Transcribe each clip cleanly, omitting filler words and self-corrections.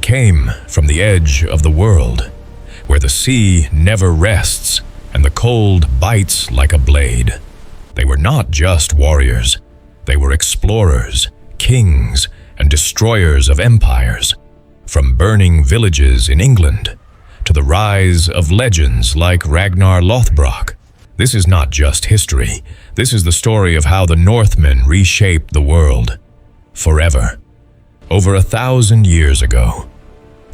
came from the edge of the world, where the sea never rests and the cold bites like a blade. They were not just warriors. They were explorers, kings, and destroyers of empires, from burning villages in England to the rise of legends like Ragnar Lothbrok. This is not just history. This is the story of how the Northmen reshaped the world forever. Over 1,000 years ago,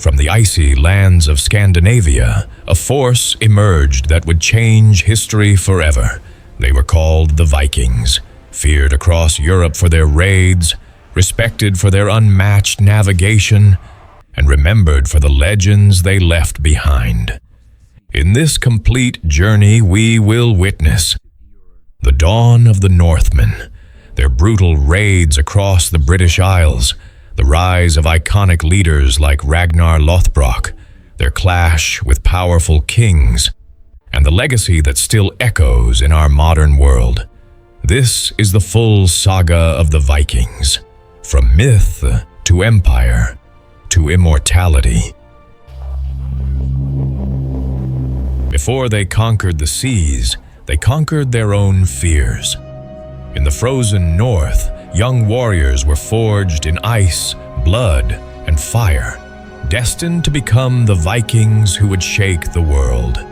from the icy lands of Scandinavia, a force emerged that would change history forever. They were called the Vikings, feared across Europe for their raids, respected for their unmatched navigation, and remembered for the legends they left behind. In this complete journey, we will witness the dawn of the Northmen, their brutal raids across the British Isles, the rise of iconic leaders like Ragnar Lothbrok, their clash with powerful kings, and the legacy that still echoes in our modern world. This is the full saga of the Vikings, from myth to empire to immortality. Before they conquered the seas, they conquered their own fears. In the frozen north, young warriors were forged in ice, blood, and fire, destined to become the Vikings who would shake the world.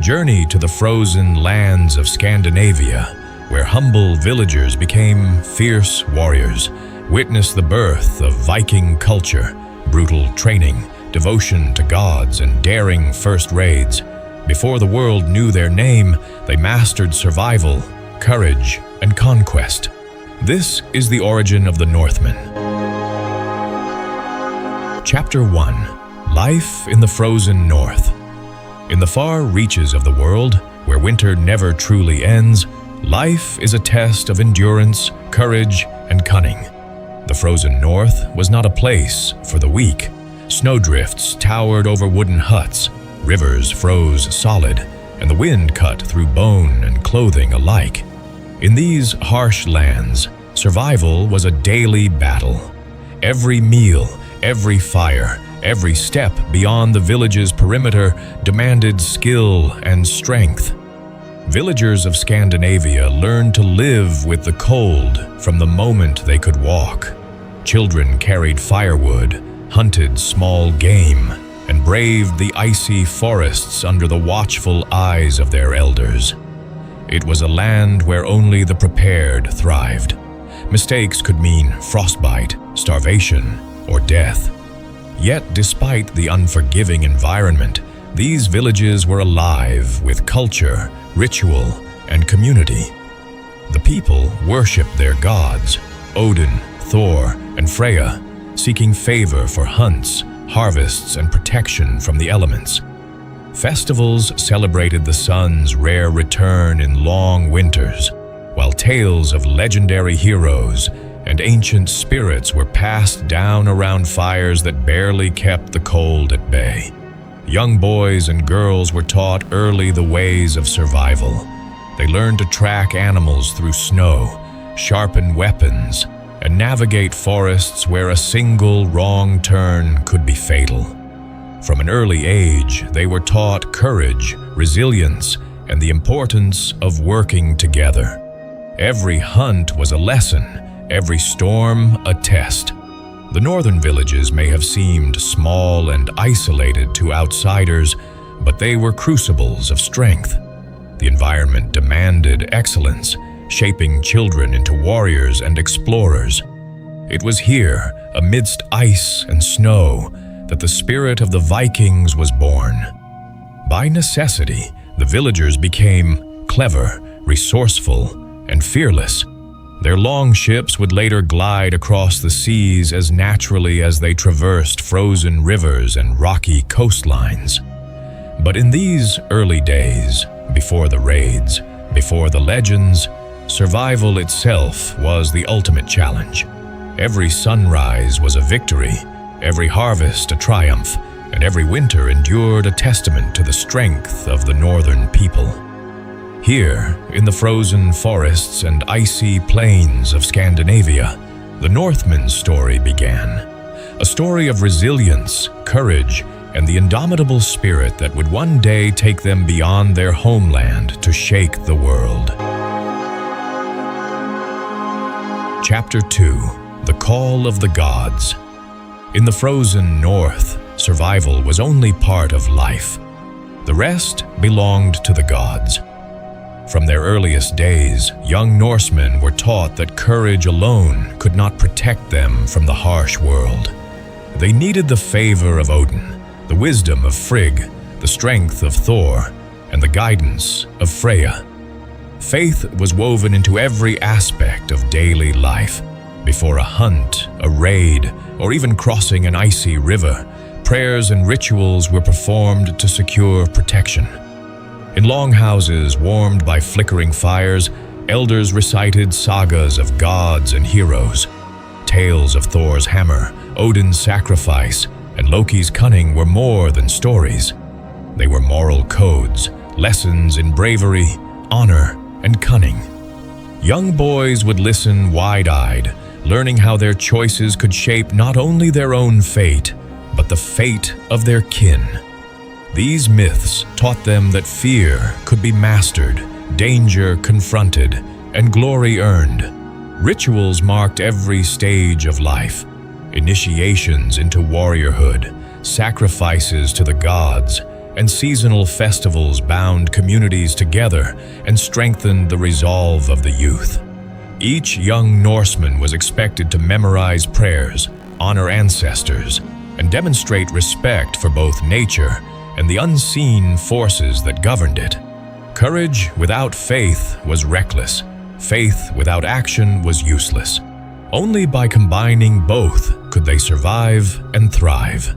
Journey to the frozen lands of Scandinavia, where humble villagers became fierce warriors. Witness the birth of Viking culture, brutal training, devotion to gods, and daring first raids. Before the world knew their name, they mastered survival, courage, and conquest. This is the origin of the Northmen. Chapter 1. Life in the Frozen North. In the far reaches of the world, where winter never truly ends, life is a test of endurance, courage, and cunning. The frozen north was not a place for the weak. Snowdrifts towered over wooden huts, rivers froze solid, and the wind cut through bone and clothing alike. In these harsh lands, survival was a daily battle. Every meal, every fire, every step beyond the village's perimeter demanded skill and strength. Villagers of Scandinavia learned to live with the cold from the moment they could walk. Children carried firewood, hunted small game, and braved the icy forests under the watchful eyes of their elders. It was a land where only the prepared thrived. Mistakes could mean frostbite, starvation, or death. Yet, despite the unforgiving environment, these villages were alive with culture, ritual, and community. The people worshipped their gods, Odin, Thor, and Freya, seeking favor for hunts, harvests, and protection from the elements. Festivals celebrated the sun's rare return in long winters, while tales of legendary heroes and ancient spirits were passed down around fires that barely kept the cold at bay. Young boys and girls were taught early the ways of survival. They learned to track animals through snow, sharpen weapons, and navigate forests where a single wrong turn could be fatal. From an early age, they were taught courage, resilience, and the importance of working together. Every hunt was a lesson, every storm a test. The northern villages may have seemed small and isolated to outsiders, but they were crucibles of strength. The environment demanded excellence, shaping children into warriors and explorers. It was here, amidst ice and snow, that the spirit of the Vikings was born. By necessity, the villagers became clever, resourceful, and fearless. Their long ships would later glide across the seas as naturally as they traversed frozen rivers and rocky coastlines. But in these early days, before the raids, before the legends, survival itself was the ultimate challenge. Every sunrise was a victory, every harvest a triumph, and every winter endured a testament to the strength of the northern people. Here, in the frozen forests and icy plains of Scandinavia, the Northmen's story began. a story of resilience, courage, and the indomitable spirit that would one day take them beyond their homeland to shake the world. Chapter 2: The Call of the Gods. In the frozen north, survival was only part of life. The rest belonged to the gods. From their earliest days, young Norsemen were taught that courage alone could not protect them from the harsh world. They needed the favor of Odin, the wisdom of Frigg, the strength of Thor, and the guidance of Freya. Faith was woven into every aspect of daily life. Before a hunt, a raid, or even crossing an icy river, prayers and rituals were performed to secure protection. In longhouses warmed by flickering fires, elders recited sagas of gods and heroes. Tales of Thor's hammer, Odin's sacrifice, and Loki's cunning were more than stories. They were moral codes, lessons in bravery, honor, and cunning. Young boys would listen wide-eyed, learning how their choices could shape not only their own fate, but the fate of their kin. These myths taught them that fear could be mastered, danger confronted, and glory earned. Rituals marked every stage of life: initiations into warriorhood, sacrifices to the gods, and seasonal festivals bound communities together and strengthened the resolve of the youth. Each young Norseman was expected to memorize prayers, honor ancestors, and demonstrate respect for both nature and the unseen forces that governed it. Courage without faith was reckless. Faith without action was useless. Only by combining both could they survive and thrive.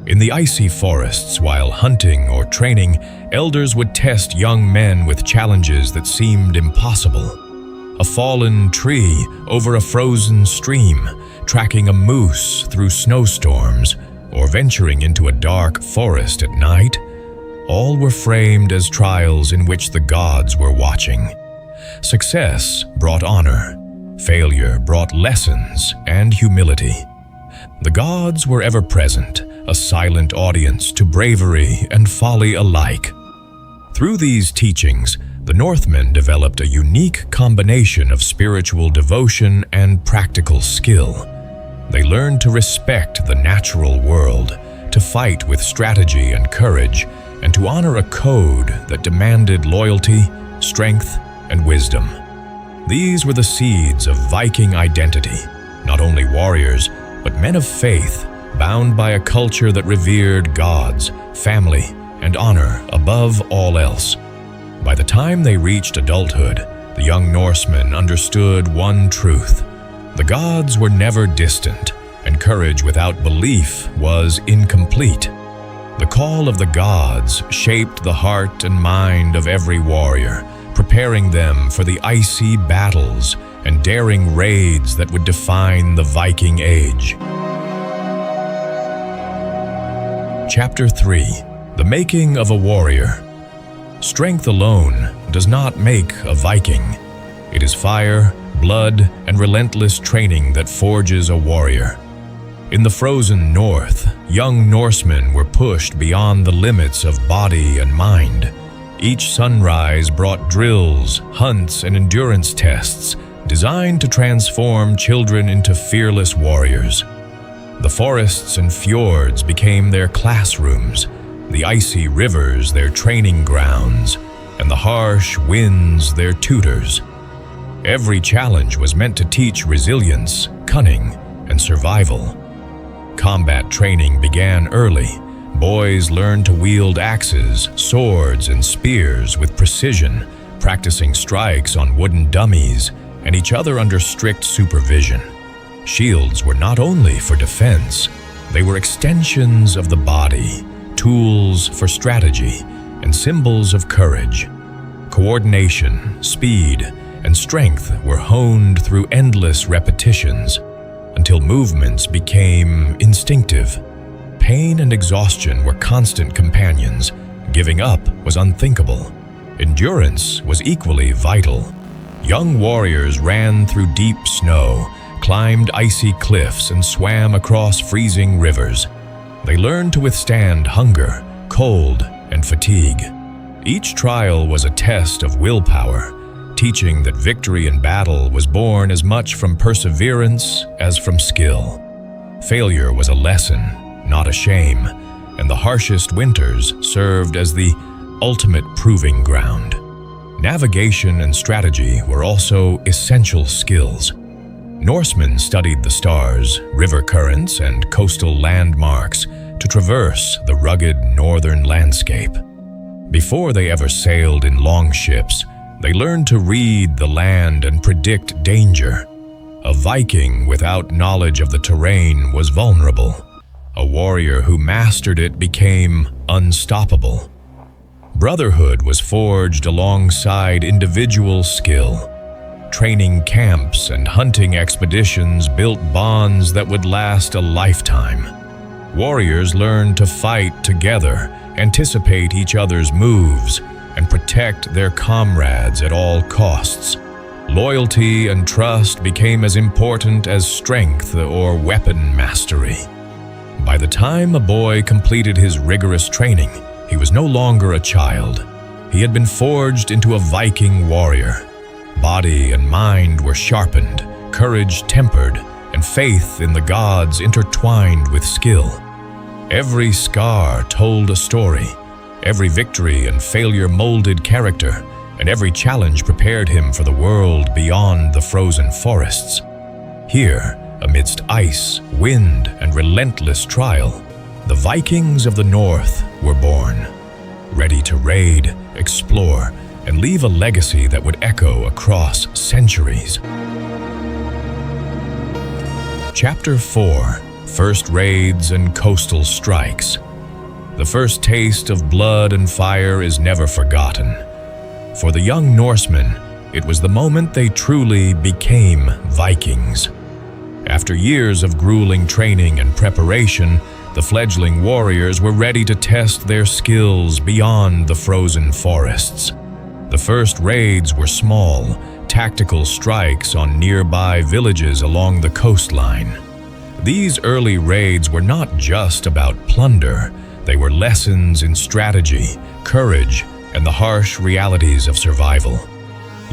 In the icy forests, while hunting or training, elders would test young men with challenges that seemed impossible. A fallen tree over a frozen stream, tracking a moose through snowstorms, or venturing into a dark forest at night, all were framed as trials in which the gods were watching. Success brought honor, failure brought lessons and humility. The gods were ever present, a silent audience to bravery and folly alike. Through these teachings, the Northmen developed a unique combination of spiritual devotion and practical skill. They learned to respect the natural world, to fight with strategy and courage, and to honor a code that demanded loyalty, strength, and wisdom. These were the seeds of Viking identity, not only warriors, but men of faith, bound by a culture that revered gods, family, and honor above all else. By the time they reached adulthood, the young Norsemen understood one truth: the gods were never distant, and courage without belief was incomplete. The call of the gods shaped the heart and mind of every warrior, preparing them for the icy battles and daring raids that would define the Viking Age. Chapter 3: The Making of a Warrior. Strength alone does not make a Viking. It is fire, blood, and relentless training that forges a warrior. In the frozen north, young Norsemen were pushed beyond the limits of body and mind. Each sunrise brought drills, hunts, and endurance tests designed to transform children into fearless warriors. The forests and fjords became their classrooms, the icy rivers their training grounds, and the harsh winds their tutors. Every challenge was meant to teach resilience, cunning, and survival. Combat training began early. Boys learned to wield axes, swords, and spears with precision, practicing strikes on wooden dummies and each other under strict supervision. Shields were not only for defense, they were extensions of the body, tools for strategy, and symbols of courage. Coordination, speed, and strength were honed through endless repetitions until movements became instinctive. Pain and exhaustion were constant companions. Giving up was unthinkable. Endurance was equally vital. Young warriors ran through deep snow, climbed icy cliffs and swam across freezing rivers. They learned to withstand hunger, cold, and fatigue. Each trial was a test of willpower, teaching that victory in battle was born as much from perseverance as from skill. Failure was a lesson, not a shame, and the harshest winters served as the ultimate proving ground. Navigation and strategy were also essential skills. Norsemen studied the stars, river currents, and coastal landmarks to traverse the rugged northern landscape. Before they ever sailed in longships, they learned to read the land and predict danger. A Viking without knowledge of the terrain was vulnerable. A warrior who mastered it became unstoppable. Brotherhood was forged alongside individual skill. Training camps and hunting expeditions built bonds that would last a lifetime. Warriors learned to fight together, anticipate each other's moves, and protect their comrades at all costs. Loyalty and trust became as important as strength or weapon mastery. By the time a boy completed his rigorous training, he was no longer a child. He had been forged into a Viking warrior. Body and mind were sharpened, courage tempered, and faith in the gods intertwined with skill. Every scar told a story. Every victory and failure molded character, and every challenge prepared him for the world beyond the frozen forests. Here, amidst ice, wind, and relentless trial, the Vikings of the North were born, ready to raid, explore, and leave a legacy that would echo across centuries. Chapter 4: First Raids and Coastal Strikes. The first taste of blood and fire is never forgotten. For the young Norsemen, it was the moment they truly became Vikings. After years of grueling training and preparation, the fledgling warriors were ready to test their skills beyond the frozen forests. The first raids were small, tactical strikes on nearby villages along the coastline. These early raids were not just about plunder. They were lessons in strategy, courage, and the harsh realities of survival.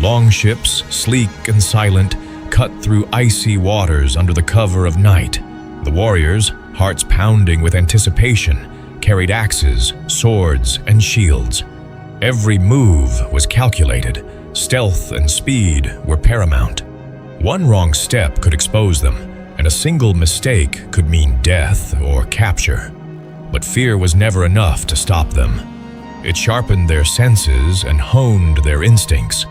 Longships, sleek and silent, cut through icy waters under the cover of night. The warriors, hearts pounding with anticipation, carried axes, swords, and shields. Every move was calculated. Stealth and speed were paramount. One wrong step could expose them, and a single mistake could mean death or capture. But fear was never enough to stop them. It sharpened their senses and honed their instincts.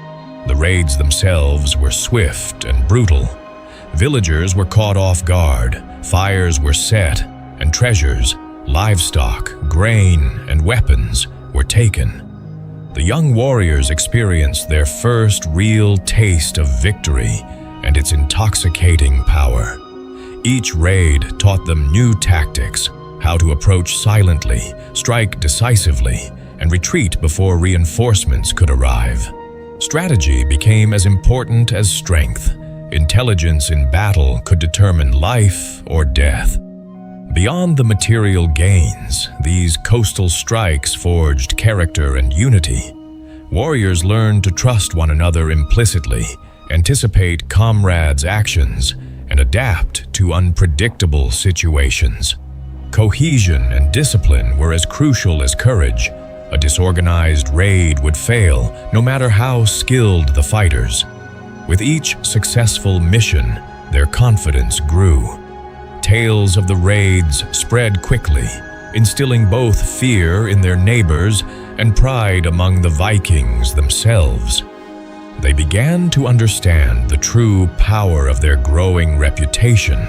The raids themselves were swift and brutal. Villagers were caught off guard, fires were set, and treasures, livestock, grain, and weapons were taken. The young warriors experienced their first real taste of victory and its intoxicating power. Each raid taught them new tactics, how to approach silently, strike decisively, and retreat before reinforcements could arrive. Strategy became as important as strength. Intelligence in battle could determine life or death. Beyond the material gains, these coastal strikes forged character and unity. Warriors learned to trust one another implicitly, anticipate comrades' actions, and adapt to unpredictable situations. Cohesion and discipline were as crucial as courage. A disorganized raid would fail, no matter how skilled the fighters. With each successful mission, their confidence grew. Tales of the raids spread quickly, instilling both fear in their neighbors and pride among the Vikings themselves. They began to understand the true power of their growing reputation.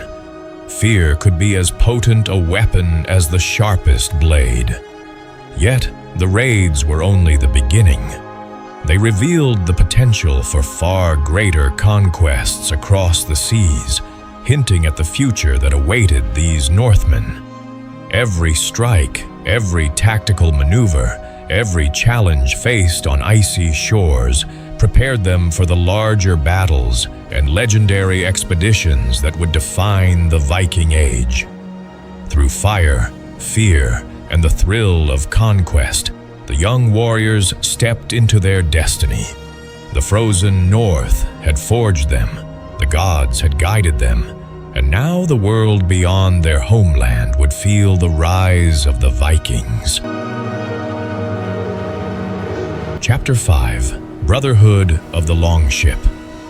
Fear could be as potent a weapon as the sharpest blade. Yet, the raids were only the beginning. They revealed the potential for far greater conquests across the seas, hinting at the future that awaited these Northmen. Every strike, every tactical maneuver, every challenge faced on icy shores prepared them for the larger battles and legendary expeditions that would define the Viking Age. Through fire, fear, and the thrill of conquest, the young warriors stepped into their destiny. The frozen north had forged them, the gods had guided them, and now the world beyond their homeland would feel the rise of the Vikings. Chapter 5. Brotherhood of the Longship.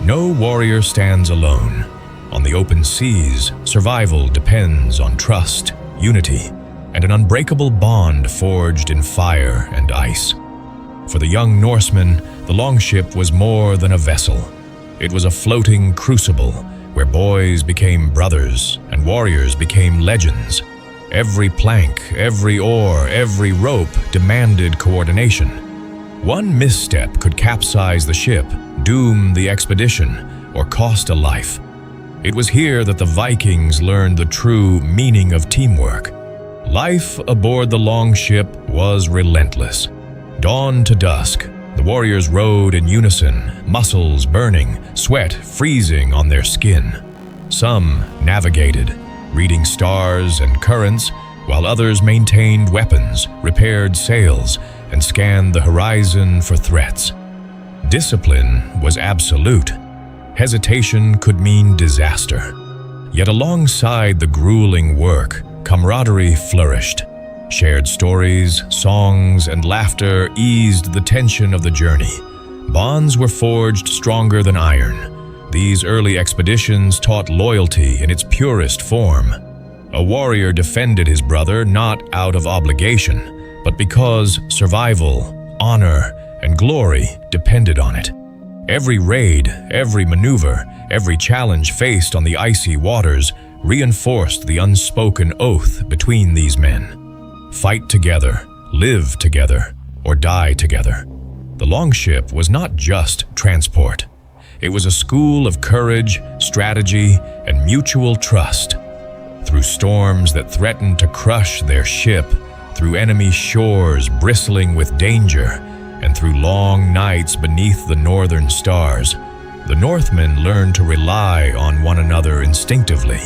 No warrior stands alone. On the open seas, survival depends on trust, unity, and an unbreakable bond forged in fire and ice. For the young Norsemen, the longship was more than a vessel. It was a floating crucible where boys became brothers and warriors became legends. Every plank, every oar, every rope demanded coordination. One misstep could capsize the ship, doom the expedition, or cost a life. It was here that the Vikings learned the true meaning of teamwork. Life aboard the longship was relentless. Dawn to dusk, the warriors rowed in unison, muscles burning, sweat freezing on their skin. Some navigated, reading stars and currents, while others maintained weapons, repaired sails, and scanned the horizon for threats. Discipline was absolute. Hesitation could mean disaster. Yet alongside the grueling work, camaraderie flourished. Shared stories, songs, and laughter eased the tension of the journey. Bonds were forged stronger than iron. These early expeditions taught loyalty in its purest form. A warrior defended his brother not out of obligation, but because survival, honor, and glory depended on it. Every raid, every maneuver, every challenge faced on the icy waters reinforced the unspoken oath between these men. Fight together, live together, or die together. The longship was not just transport. It was a school of courage, strategy, and mutual trust. Through storms that threatened to crush their ship, through enemy shores bristling with danger, and through long nights beneath the northern stars, the Northmen learned to rely on one another instinctively.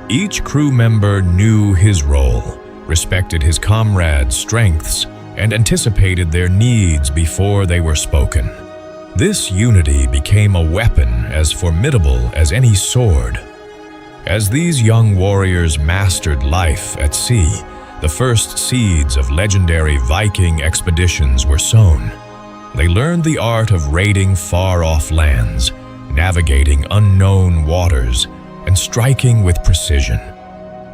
Each crew member knew his role, respected his comrades' strengths, and anticipated their needs before they were spoken. This unity became a weapon as formidable as any sword. As these young warriors mastered life at sea, the first seeds of legendary Viking expeditions were sown. They learned the art of raiding far-off lands, navigating unknown waters, and striking with precision.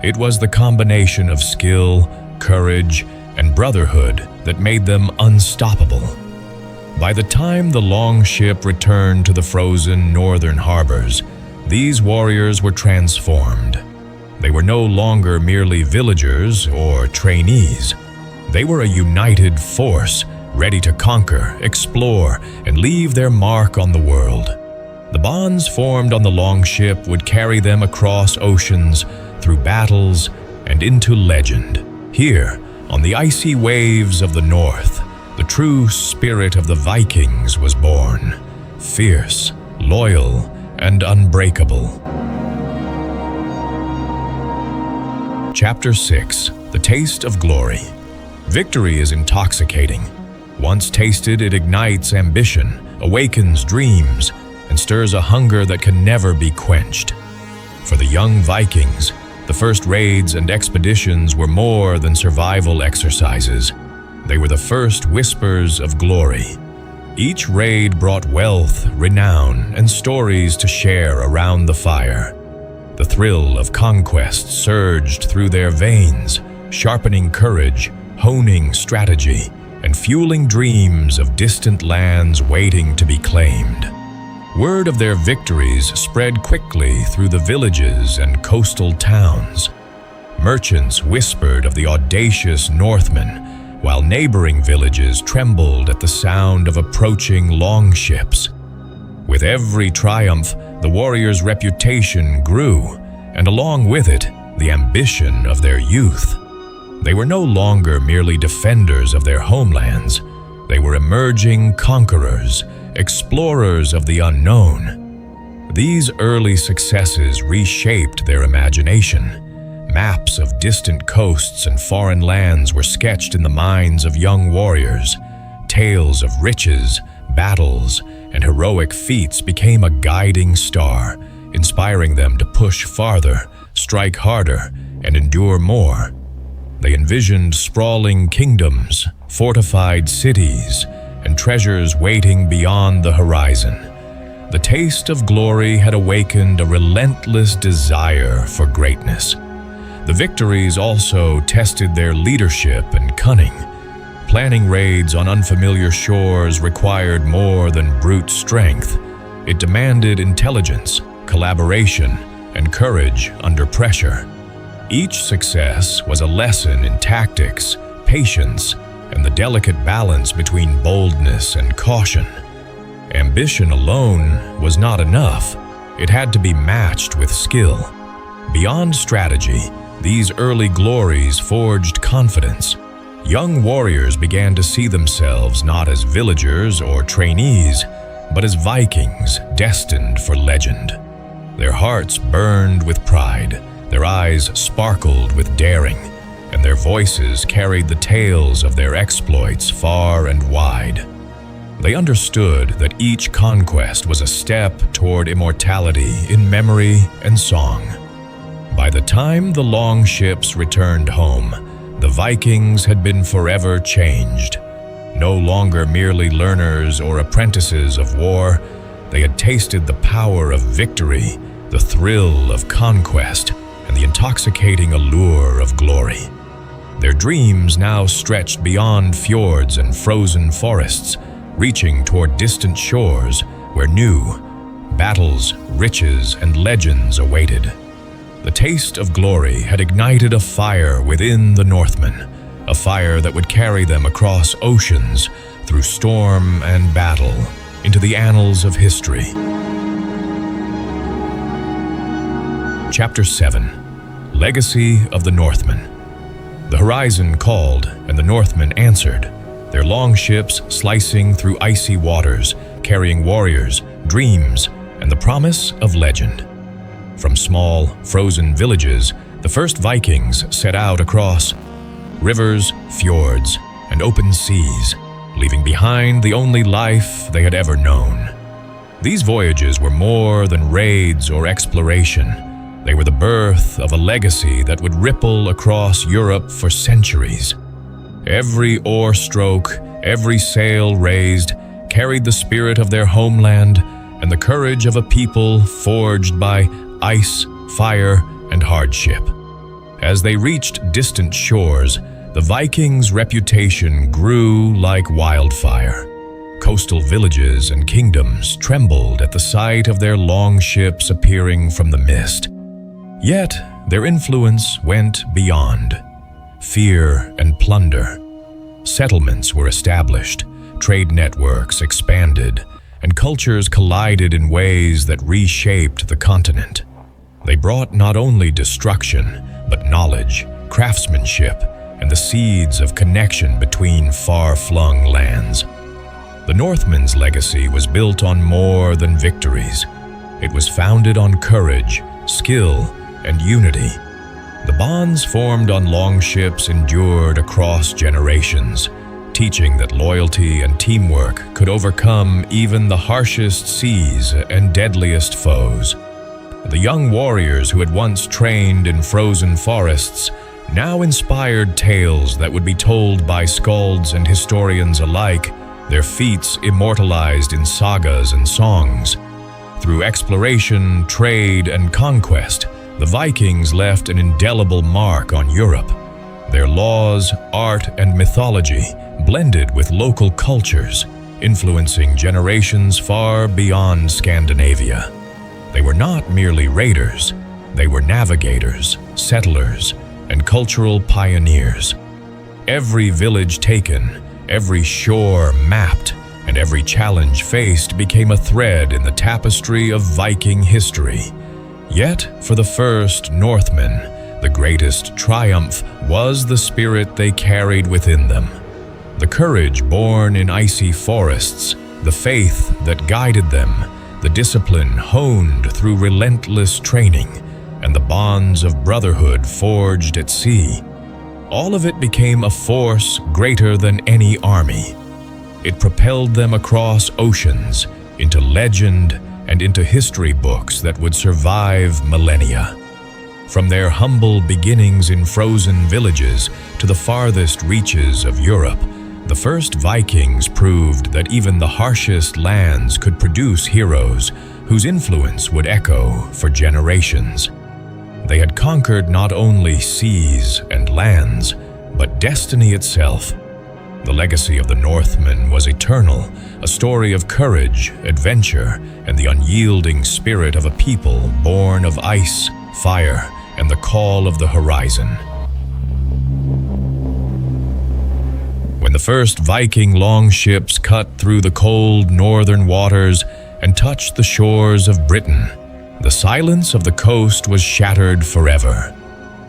It was the combination of skill, courage, and brotherhood that made them unstoppable. By the time the longship returned to the frozen northern harbors, these warriors were transformed. They were no longer merely villagers or trainees. They were a united force, ready to conquer, explore, and leave their mark on the world. The bonds formed on the longship would carry them across oceans, through battles, and into legend. Here, on the icy waves of the north, the true spirit of the Vikings was born, fierce, loyal, and unbreakable. Chapter 6. The Taste of Glory. Victory is intoxicating. Once tasted, it ignites ambition, awakens dreams, and stirs a hunger that can never be quenched. For the young Vikings, the first raids and expeditions were more than survival exercises. They were the first whispers of glory. Each raid brought wealth, renown, and stories to share around the fire. The thrill of conquest surged through their veins, sharpening courage, honing strategy, and fueling dreams of distant lands waiting to be claimed. Word of their victories spread quickly through the villages and coastal towns. Merchants whispered of the audacious Northmen, while neighboring villages trembled at the sound of approaching longships. With every triumph, the warriors' reputation grew, and along with it, the ambition of their youth. They were no longer merely defenders of their homelands. They were emerging conquerors, explorers of the unknown. These early successes reshaped their imagination. Maps of distant coasts and foreign lands were sketched in the minds of young warriors. Tales of riches, battles, and heroic feats became a guiding star, inspiring them to push farther, strike harder, and endure more. They envisioned sprawling kingdoms, fortified cities, and treasures waiting beyond the horizon. The taste of glory had awakened a relentless desire for greatness. The victories also tested their leadership and cunning. Planning raids on unfamiliar shores required more than brute strength. It demanded intelligence, collaboration, and courage under pressure. Each success was a lesson in tactics, patience, and the delicate balance between boldness and caution. Ambition alone was not enough. It had to be matched with skill. Beyond strategy, these early glories forged confidence. Young warriors began to see themselves not as villagers or trainees, but as Vikings destined for legend. Their hearts burned with pride, their eyes sparkled with daring, and their voices carried the tales of their exploits far and wide. They understood that each conquest was a step toward immortality in memory and song. By the time the long ships returned home, the Vikings had been forever changed. No longer merely learners or apprentices of war, they had tasted the power of victory, the thrill of conquest, and the intoxicating allure of glory. Their dreams now stretched beyond fjords and frozen forests, reaching toward distant shores where new battles, riches, and legends awaited. The taste of glory had ignited a fire within the Northmen, a fire that would carry them across oceans, through storm and battle, into the annals of history. Chapter 7. Legacy of the Northmen. The horizon called, and the Northmen answered, their long ships slicing through icy waters, carrying warriors, dreams, and the promise of legend. From small, frozen villages, the first Vikings set out across rivers, fjords, and open seas, leaving behind the only life they had ever known. These voyages were more than raids or exploration. They were the birth of a legacy that would ripple across Europe for centuries. Every oar stroke, every sail raised, carried the spirit of their homeland and the courage of a people forged by ice, fire, and hardship. As they reached distant shores, the Vikings' reputation grew like wildfire. Coastal villages and kingdoms trembled at the sight of their long ships appearing from the mist. Yet, their influence went beyond. Fear and plunder. Settlements were established, trade networks expanded, and cultures collided in ways that reshaped the continent. They brought not only destruction, but knowledge, craftsmanship, and the seeds of connection between far-flung lands. The Northmen's legacy was built on more than victories. It was founded on courage, skill, and unity. The bonds formed on long ships endured across generations, teaching that loyalty and teamwork could overcome even the harshest seas and deadliest foes. The young warriors who had once trained in frozen forests now inspired tales that would be told by skalds and historians alike, their feats immortalized in sagas and songs. Through exploration, trade, and conquest, the Vikings left an indelible mark on Europe. Their laws, art, and mythology blended with local cultures, influencing generations far beyond Scandinavia. They were not merely raiders, they were navigators, settlers, and cultural pioneers. Every village taken, every shore mapped, and every challenge faced became a thread in the tapestry of Viking history. Yet, for the first Northmen, the greatest triumph was the spirit they carried within them. The courage born in icy forests, the faith that guided them, the discipline honed through relentless training, and the bonds of brotherhood forged at sea. All of it became a force greater than any army. It propelled them across oceans, into legend, and into history books that would survive millennia. From their humble beginnings in frozen villages to the farthest reaches of Europe, the first Vikings proved that even the harshest lands could produce heroes whose influence would echo for generations. They had conquered not only seas and lands, but destiny itself. The legacy of the Northmen was eternal, a story of courage, adventure, and the unyielding spirit of a people born of ice, fire, and the call of the horizon. When the first Viking longships cut through the cold northern waters and touched the shores of Britain, the silence of the coast was shattered forever.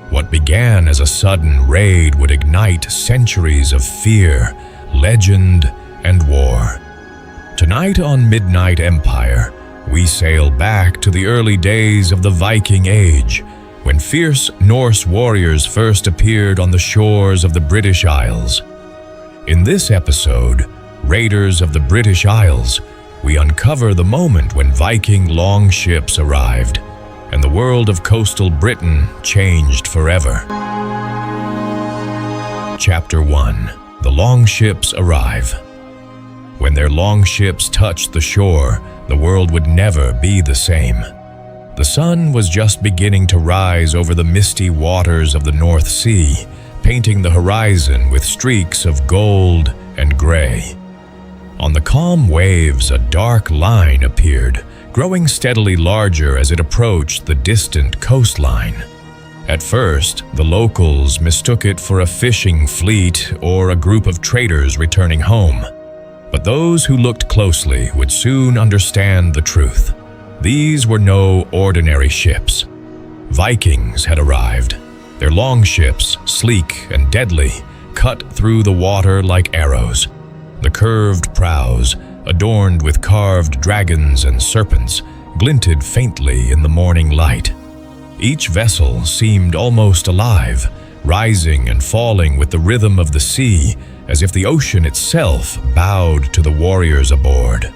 What began as a sudden raid would ignite centuries of fear, legend, and war. Tonight on Midnight Empire, we sail back to the early days of the Viking Age, when fierce Norse warriors first appeared on the shores of the British Isles. In this episode, Raiders of the British Isles, we uncover the moment when Viking longships arrived, and the world of coastal Britain changed forever. Chapter 1. The longships arrive. When their longships touched the shore, the world would never be the same. The sun was just beginning to rise over the misty waters of the North Sea, painting the horizon with streaks of gold and gray. On the calm waves, a dark line appeared, growing steadily larger as it approached the distant coastline. At first, the locals mistook it for a fishing fleet or a group of traders returning home. But those who looked closely would soon understand the truth. These were no ordinary ships. Vikings had arrived. Their longships, sleek and deadly, cut through the water like arrows. The curved prows, adorned with carved dragons and serpents, glinted faintly in the morning light. Each vessel seemed almost alive, rising and falling with the rhythm of the sea, as if the ocean itself bowed to the warriors aboard.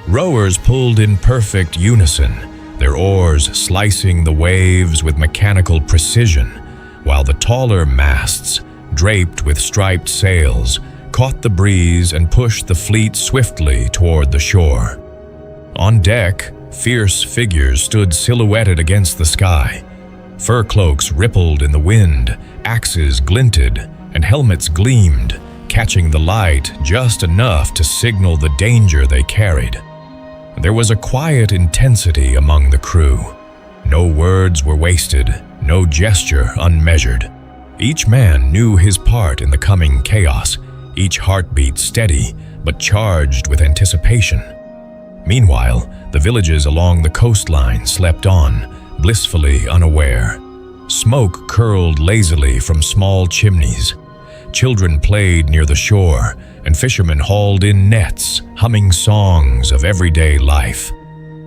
Rowers pulled in perfect unison, their oars slicing the waves with mechanical precision, while the taller masts, draped with striped sails, caught the breeze and pushed the fleet swiftly toward the shore. On deck, fierce figures stood silhouetted against the sky. Fur cloaks rippled in the wind, axes glinted, and helmets gleamed, catching the light just enough to signal the danger they carried. There was a quiet intensity among the crew. No words were wasted, no gesture unmeasured. Each man knew his part in the coming chaos, each heartbeat steady but charged with anticipation. Meanwhile, the villages along the coastline slept on, blissfully unaware. Smoke curled lazily from small chimneys. Children played near the shore, and fishermen hauled in nets, humming songs of everyday life.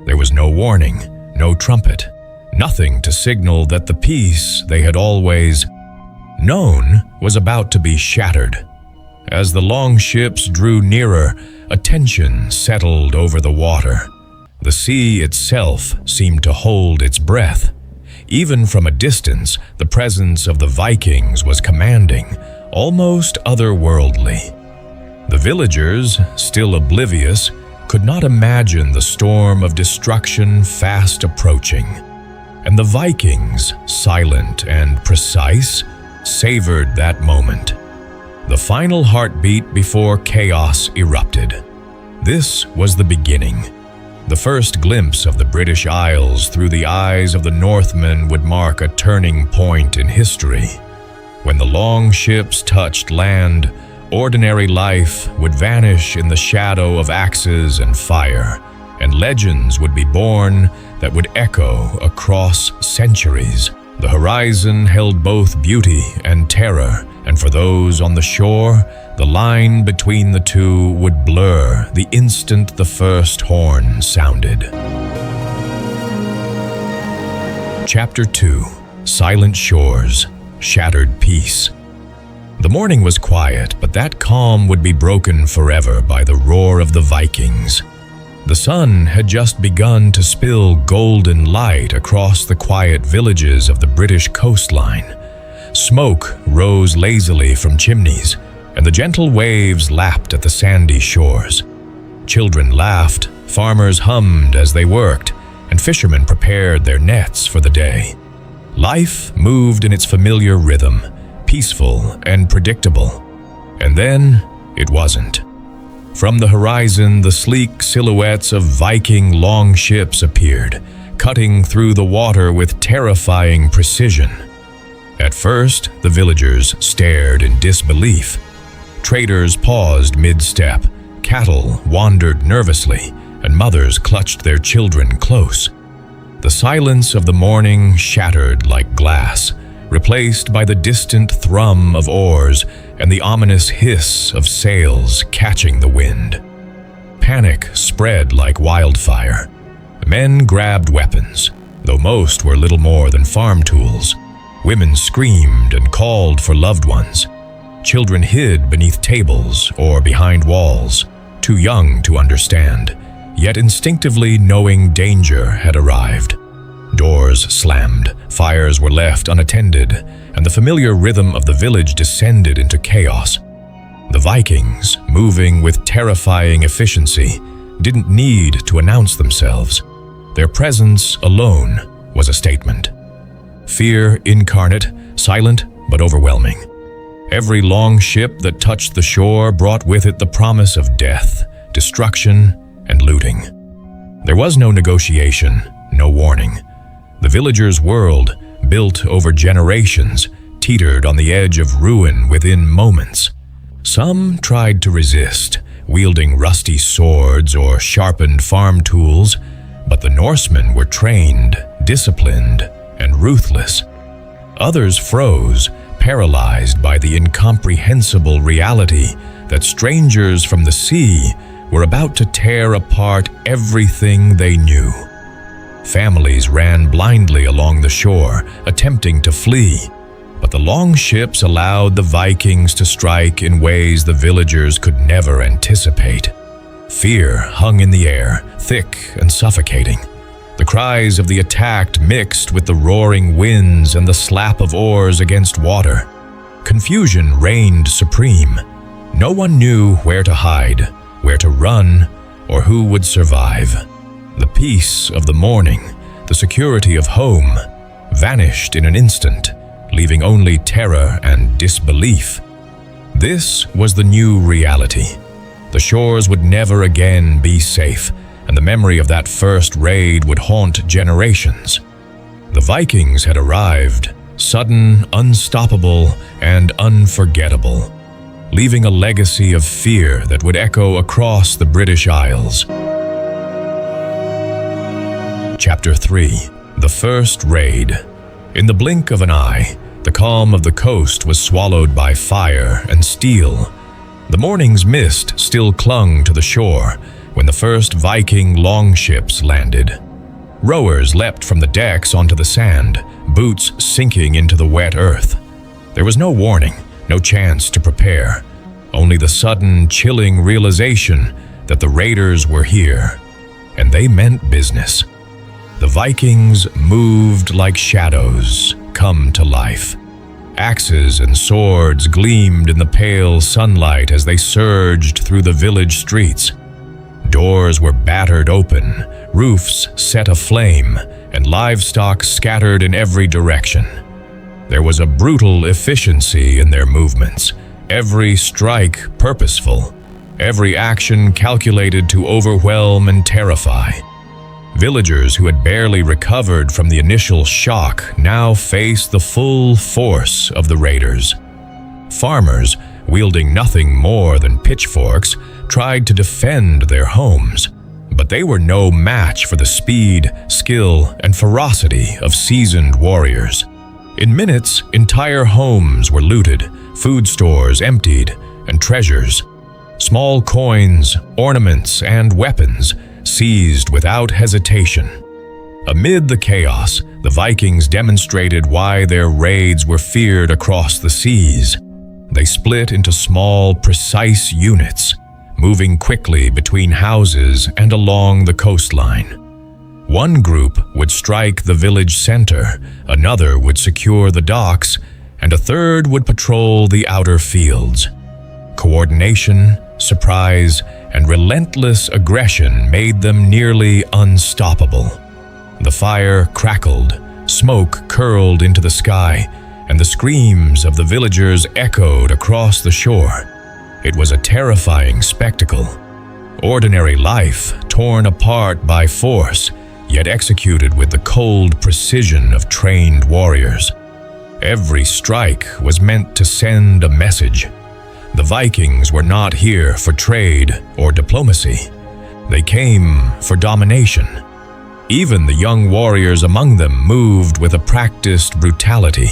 There was no warning, no trumpet, nothing to signal that the peace they had always known was about to be shattered. As the longships drew nearer, a tension settled over the water. The sea itself seemed to hold its breath. Even from a distance, the presence of the Vikings was commanding, almost otherworldly. The villagers, still oblivious, could not imagine the storm of destruction fast approaching. And the Vikings, silent and precise, savored that moment. The final heartbeat before chaos erupted. This was the beginning. The first glimpse of the British Isles through the eyes of the Northmen would mark a turning point in history. When the longships touched land, ordinary life would vanish in the shadow of axes and fire, and legends would be born that would echo across centuries. The horizon held both beauty and terror, and for those on the shore, the line between the two would blur the instant the first horn sounded. Chapter 2: Silent Shores, Shattered Peace. The morning was quiet, but that calm would be broken forever by the roar of the Vikings. The sun had just begun to spill golden light across the quiet villages of the British coastline. Smoke rose lazily from chimneys, and the gentle waves lapped at the sandy shores. Children laughed, farmers hummed as they worked, and fishermen prepared their nets for the day. Life moved in its familiar rhythm, peaceful and predictable. And then it wasn't. From the horizon, the sleek silhouettes of Viking longships appeared, cutting through the water with terrifying precision. At first, the villagers stared in disbelief. Traders paused mid-step, cattle wandered nervously, and mothers clutched their children close. The silence of the morning shattered like glass, replaced by the distant thrum of oars and the ominous hiss of sails catching the wind. Panic spread like wildfire. Men grabbed weapons, though most were little more than farm tools. Women screamed and called for loved ones. Children hid beneath tables or behind walls, too young to understand, yet instinctively knowing danger had arrived. Doors slammed, fires were left unattended, and the familiar rhythm of the village descended into chaos. The Vikings, moving with terrifying efficiency, didn't need to announce themselves. Their presence alone was a statement. Fear incarnate, silent but overwhelming. Every long ship that touched the shore brought with it the promise of death, destruction, and looting. There was no negotiation, no warning. The villagers' world, built over generations, teetered on the edge of ruin within moments. Some tried to resist, wielding rusty swords or sharpened farm tools, but the Norsemen were trained, disciplined, and ruthless. Others froze, paralyzed by the incomprehensible reality that strangers from the sea were about to tear apart everything they knew. Families ran blindly along the shore, attempting to flee, but the longships allowed the Vikings to strike in ways the villagers could never anticipate. Fear hung in the air, thick and suffocating. The cries of the attacked mixed with the roaring winds and the slap of oars against water. Confusion reigned supreme. No one knew where to hide, where to run, or who would survive. The peace of the morning, the security of home, vanished in an instant, leaving only terror and disbelief. This was the new reality. The shores would never again be safe, and the memory of that first raid would haunt generations. The Vikings had arrived, sudden, unstoppable, and unforgettable, leaving a legacy of fear that would echo across the British Isles. Chapter 3: The First Raid. In the blink of an eye, the calm of the coast was swallowed by fire and steel. The morning's mist still clung to the shore when the first Viking longships landed. Rowers leapt from the decks onto the sand, boots sinking into the wet earth. There was no warning, no chance to prepare, only the sudden, chilling realization that the raiders were here, and they meant business. The Vikings moved like shadows, come to life. Axes and swords gleamed in the pale sunlight as they surged through the village streets. Doors were battered open, roofs set aflame, and livestock scattered in every direction. There was a brutal efficiency in their movements, every strike purposeful, every action calculated to overwhelm and terrify. Villagers who had barely recovered from the initial shock now faced the full force of the raiders. Farmers, wielding nothing more than pitchforks, tried to defend their homes, but they were no match for the speed, skill, and ferocity of seasoned warriors. In minutes, entire homes were looted, food stores emptied, and treasures, small coins, ornaments, and weapons seized without hesitation. Amid the chaos, the Vikings demonstrated why their raids were feared across the seas. They split into small, precise units, moving quickly between houses and along the coastline. One group would strike the village center, another would secure the docks, and a third would patrol the outer fields. Coordination, surprise, and relentless aggression made them nearly unstoppable. The fire crackled, smoke curled into the sky, and the screams of the villagers echoed across the shore. It was a terrifying spectacle. Ordinary life torn apart by force, yet executed with the cold precision of trained warriors. Every strike was meant to send a message. The Vikings were not here for trade or diplomacy. They came for domination. Even the young warriors among them moved with a practiced brutality,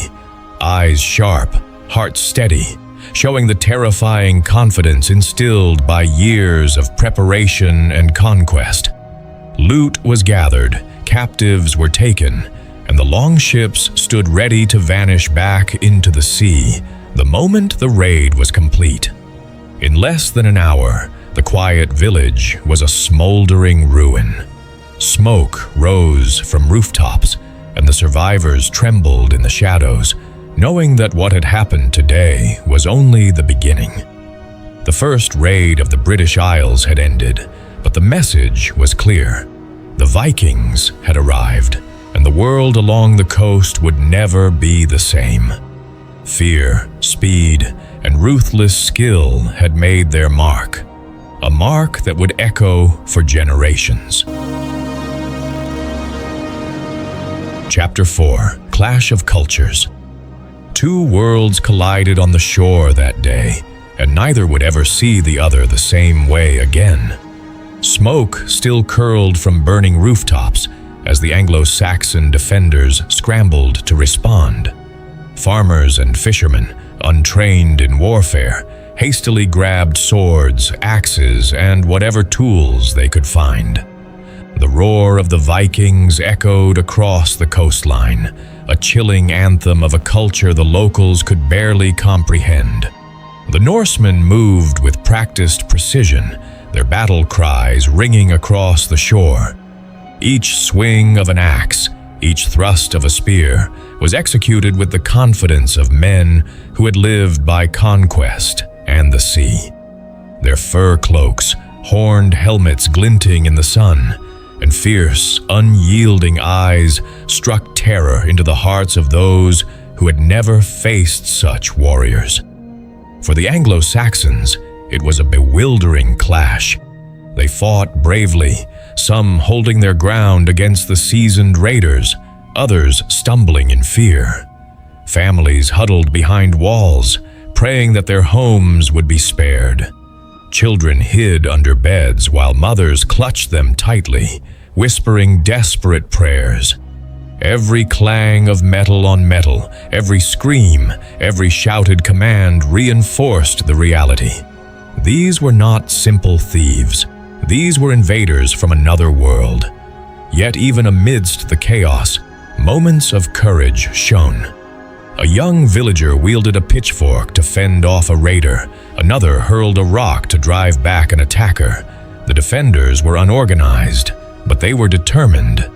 eyes sharp, hearts steady, showing the terrifying confidence instilled by years of preparation and conquest. Loot was gathered, captives were taken, and the longships stood ready to vanish back into the sea the moment the raid was complete. In less than an hour, the quiet village was a smoldering ruin. Smoke rose from rooftops, and the survivors trembled in the shadows, knowing that what had happened today was only the beginning. The first raid of the British Isles had ended, but the message was clear. The Vikings had arrived, and the world along the coast would never be the same. Fear, speed, and ruthless skill had made their mark, a mark that would echo for generations. Chapter 4: Clash of Cultures. Two worlds collided on the shore that day, and neither would ever see the other the same way again. Smoke still curled from burning rooftops as the Anglo-Saxon defenders scrambled to respond. Farmers and fishermen, untrained in warfare, hastily grabbed swords, axes, and whatever tools they could find. The roar of the Vikings echoed across the coastline, a chilling anthem of a culture the locals could barely comprehend. The Norsemen moved with practiced precision, their battle cries ringing across the shore. Each swing of an axe, each thrust of a spear, was executed with the confidence of men who had lived by conquest and the sea. Their fur cloaks, horned helmets glinting in the sun, and fierce, unyielding eyes struck terror into the hearts of those who had never faced such warriors. For the Anglo-Saxons, it was a bewildering clash. They fought bravely, some holding their ground against the seasoned raiders, others stumbling in fear. Families huddled behind walls, praying that their homes would be spared. Children hid under beds while mothers clutched them tightly, whispering desperate prayers. Every clang of metal on metal, every scream, every shouted command reinforced the reality. These were not simple thieves. These were invaders from another world. Yet even amidst the chaos, moments of courage shone. A young villager wielded a pitchfork to fend off a raider. Another hurled a rock to drive back an attacker. The defenders were unorganized, but they were determined.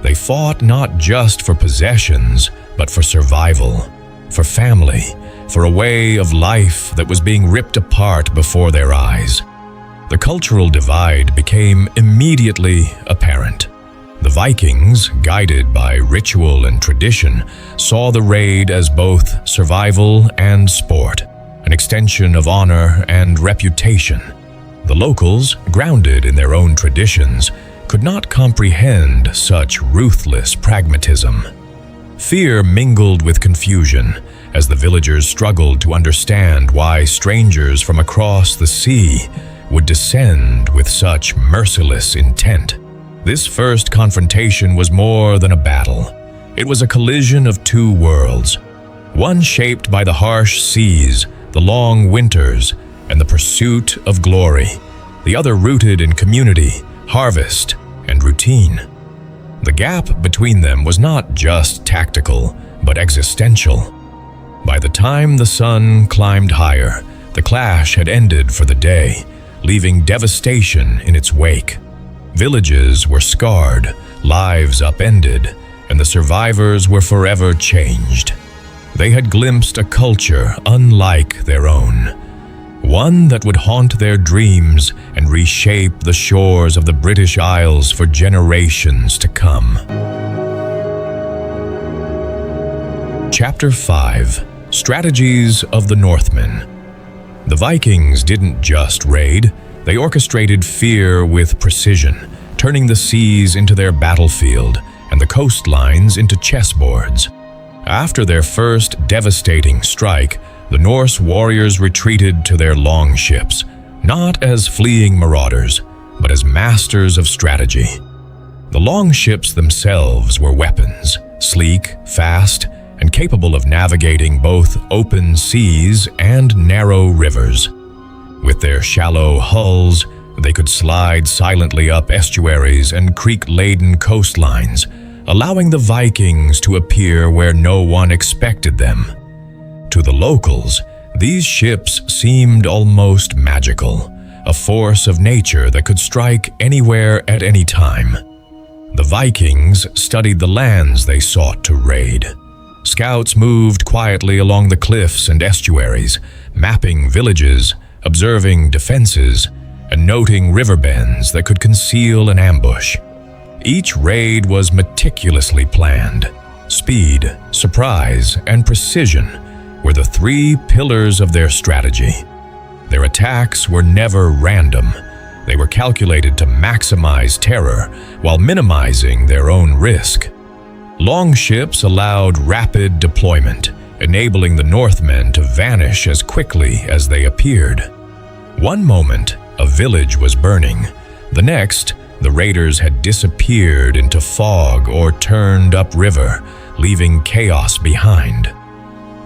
They fought not just for possessions, but for survival, for family, for a way of life that was being ripped apart before their eyes. The cultural divide became immediately apparent. The Vikings, guided by ritual and tradition, saw the raid as both survival and sport, an extension of honor and reputation. The locals, grounded in their own traditions, could not comprehend such ruthless pragmatism. Fear mingled with confusion as the villagers struggled to understand why strangers from across the sea would descend with such merciless intent. This first confrontation was more than a battle. It was a collision of two worlds, one shaped by the harsh seas, the long winters, and the pursuit of glory, the other rooted in community, harvest, and routine. The gap between them was not just tactical, but existential. By the time the sun climbed higher, the clash had ended for the day, leaving devastation in its wake. Villages were scarred, lives upended, and the survivors were forever changed. They had glimpsed a culture unlike their own, one that would haunt their dreams and reshape the shores of the British Isles for generations to come. Chapter 5: Strategies of the Northmen. The Vikings didn't just raid, they orchestrated fear with precision, turning the seas into their battlefield and the coastlines into chessboards. After their first devastating strike, the Norse warriors retreated to their longships, not as fleeing marauders, but as masters of strategy. The longships themselves were weapons, sleek, fast, and capable of navigating both open seas and narrow rivers. With their shallow hulls, they could slide silently up estuaries and creek-laden coastlines, allowing the Vikings to appear where no one expected them. To the locals, these ships seemed almost magical, a force of nature that could strike anywhere at any time. The Vikings studied the lands they sought to raid. Scouts moved quietly along the cliffs and estuaries, mapping villages, observing defenses, and noting river bends that could conceal an ambush. Each raid was meticulously planned. Speed, surprise, and precision were the three pillars of their strategy. Their attacks were never random. They were calculated to maximize terror while minimizing their own risk. Longships allowed rapid deployment, enabling the Northmen to vanish as quickly as they appeared. One moment, a village was burning. The next, the raiders had disappeared into fog or turned upriver, leaving chaos behind.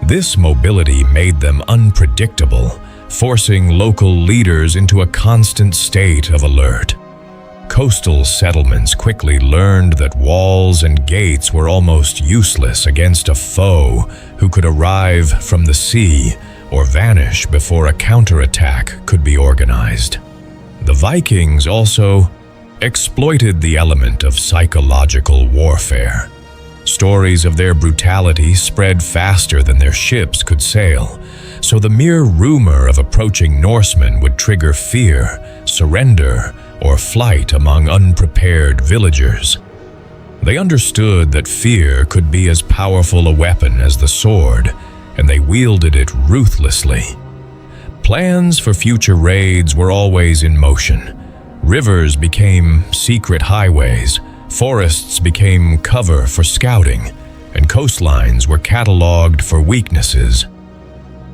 This mobility made them unpredictable, forcing local leaders into a constant state of alert. Coastal settlements quickly learned that walls and gates were almost useless against a foe who could arrive from the sea or vanish before a counterattack could be organized. The Vikings also exploited the element of psychological warfare. Stories of their brutality spread faster than their ships could sail, so the mere rumor of approaching Norsemen would trigger fear, surrender, or flight among unprepared villagers. They understood that fear could be as powerful a weapon as the sword, and they wielded it ruthlessly. Plans for future raids were always in motion. Rivers became secret highways, forests became cover for scouting, and coastlines were cataloged for weaknesses.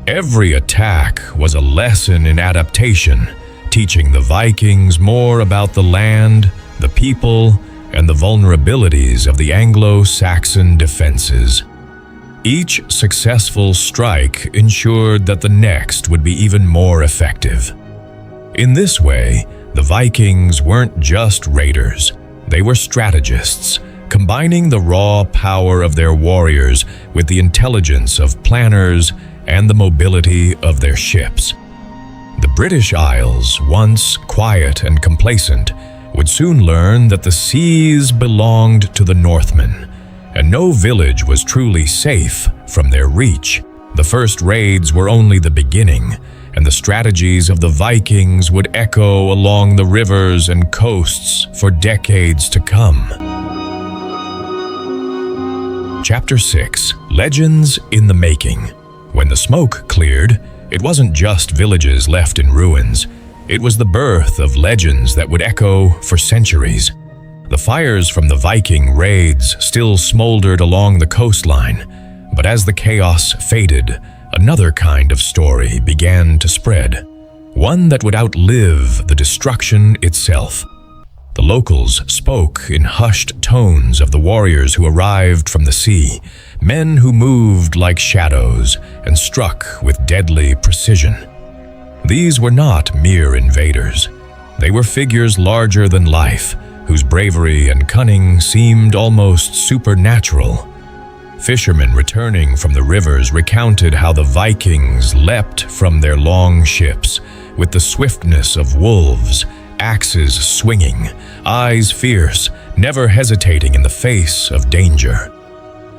Every attack was a lesson in adaptation, teaching the Vikings more about the land, the people, and the vulnerabilities of the Anglo-Saxon defenses. Each successful strike ensured that the next would be even more effective. In this way, the Vikings weren't just raiders, they were strategists, combining the raw power of their warriors with the intelligence of planners and the mobility of their ships. The British Isles, once quiet and complacent, would soon learn that the seas belonged to the Northmen, and no village was truly safe from their reach. The first raids were only the beginning, and the strategies of the Vikings would echo along the rivers and coasts for decades to come. Chapter 6: Legends in the Making. When the smoke cleared, it wasn't just villages left in ruins. It was the birth of legends that would echo for centuries. The fires from the Viking raids still smoldered along the coastline, but as the chaos faded, another kind of story began to spread, one that would outlive the destruction itself. The locals spoke in hushed tones of the warriors who arrived from the sea, men who moved like shadows and struck with deadly precision. These were not mere invaders. They were figures larger than life, whose bravery and cunning seemed almost supernatural. Fishermen returning from the rivers recounted how the Vikings leapt from their long ships with the swiftness of wolves, axes swinging, eyes fierce, never hesitating in the face of danger.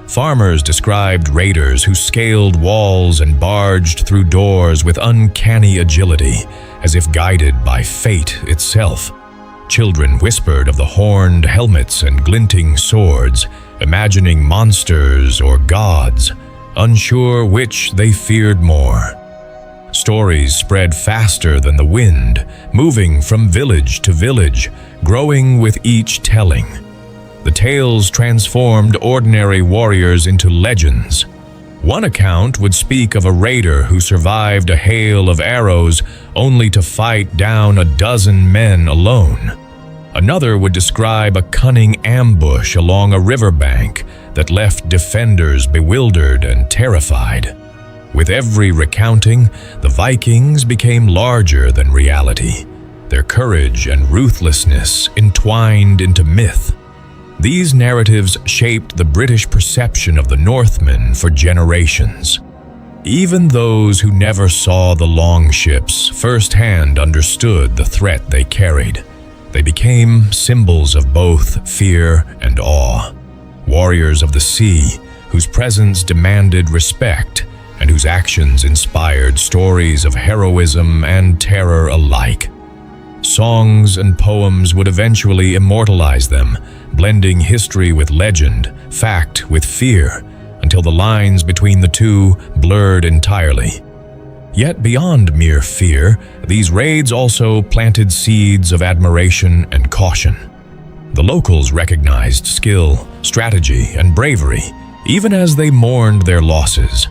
Farmers described raiders who scaled walls and barged through doors with uncanny agility, as if guided by fate itself. Children whispered of the horned helmets and glinting swords, imagining monsters or gods, unsure which they feared more. Stories spread faster than the wind, moving from village to village, growing with each telling. The tales transformed ordinary warriors into legends. One account would speak of a raider who survived a hail of arrows only to fight down a dozen men alone. Another would describe a cunning ambush along a riverbank that left defenders bewildered and terrified. With every recounting, the Vikings became larger than reality, their courage and ruthlessness entwined into myth. These narratives shaped the British perception of the Northmen for generations. Even those who never saw the longships firsthand understood the threat they carried. They became symbols of both fear and awe, warriors of the sea whose presence demanded respect and whose actions inspired stories of heroism and terror alike. Songs and poems would eventually immortalize them, blending history with legend, fact with fear, until the lines between the two blurred entirely. Yet beyond mere fear, these raids also planted seeds of admiration and caution. The locals recognized skill, strategy, and bravery, even as they mourned their losses.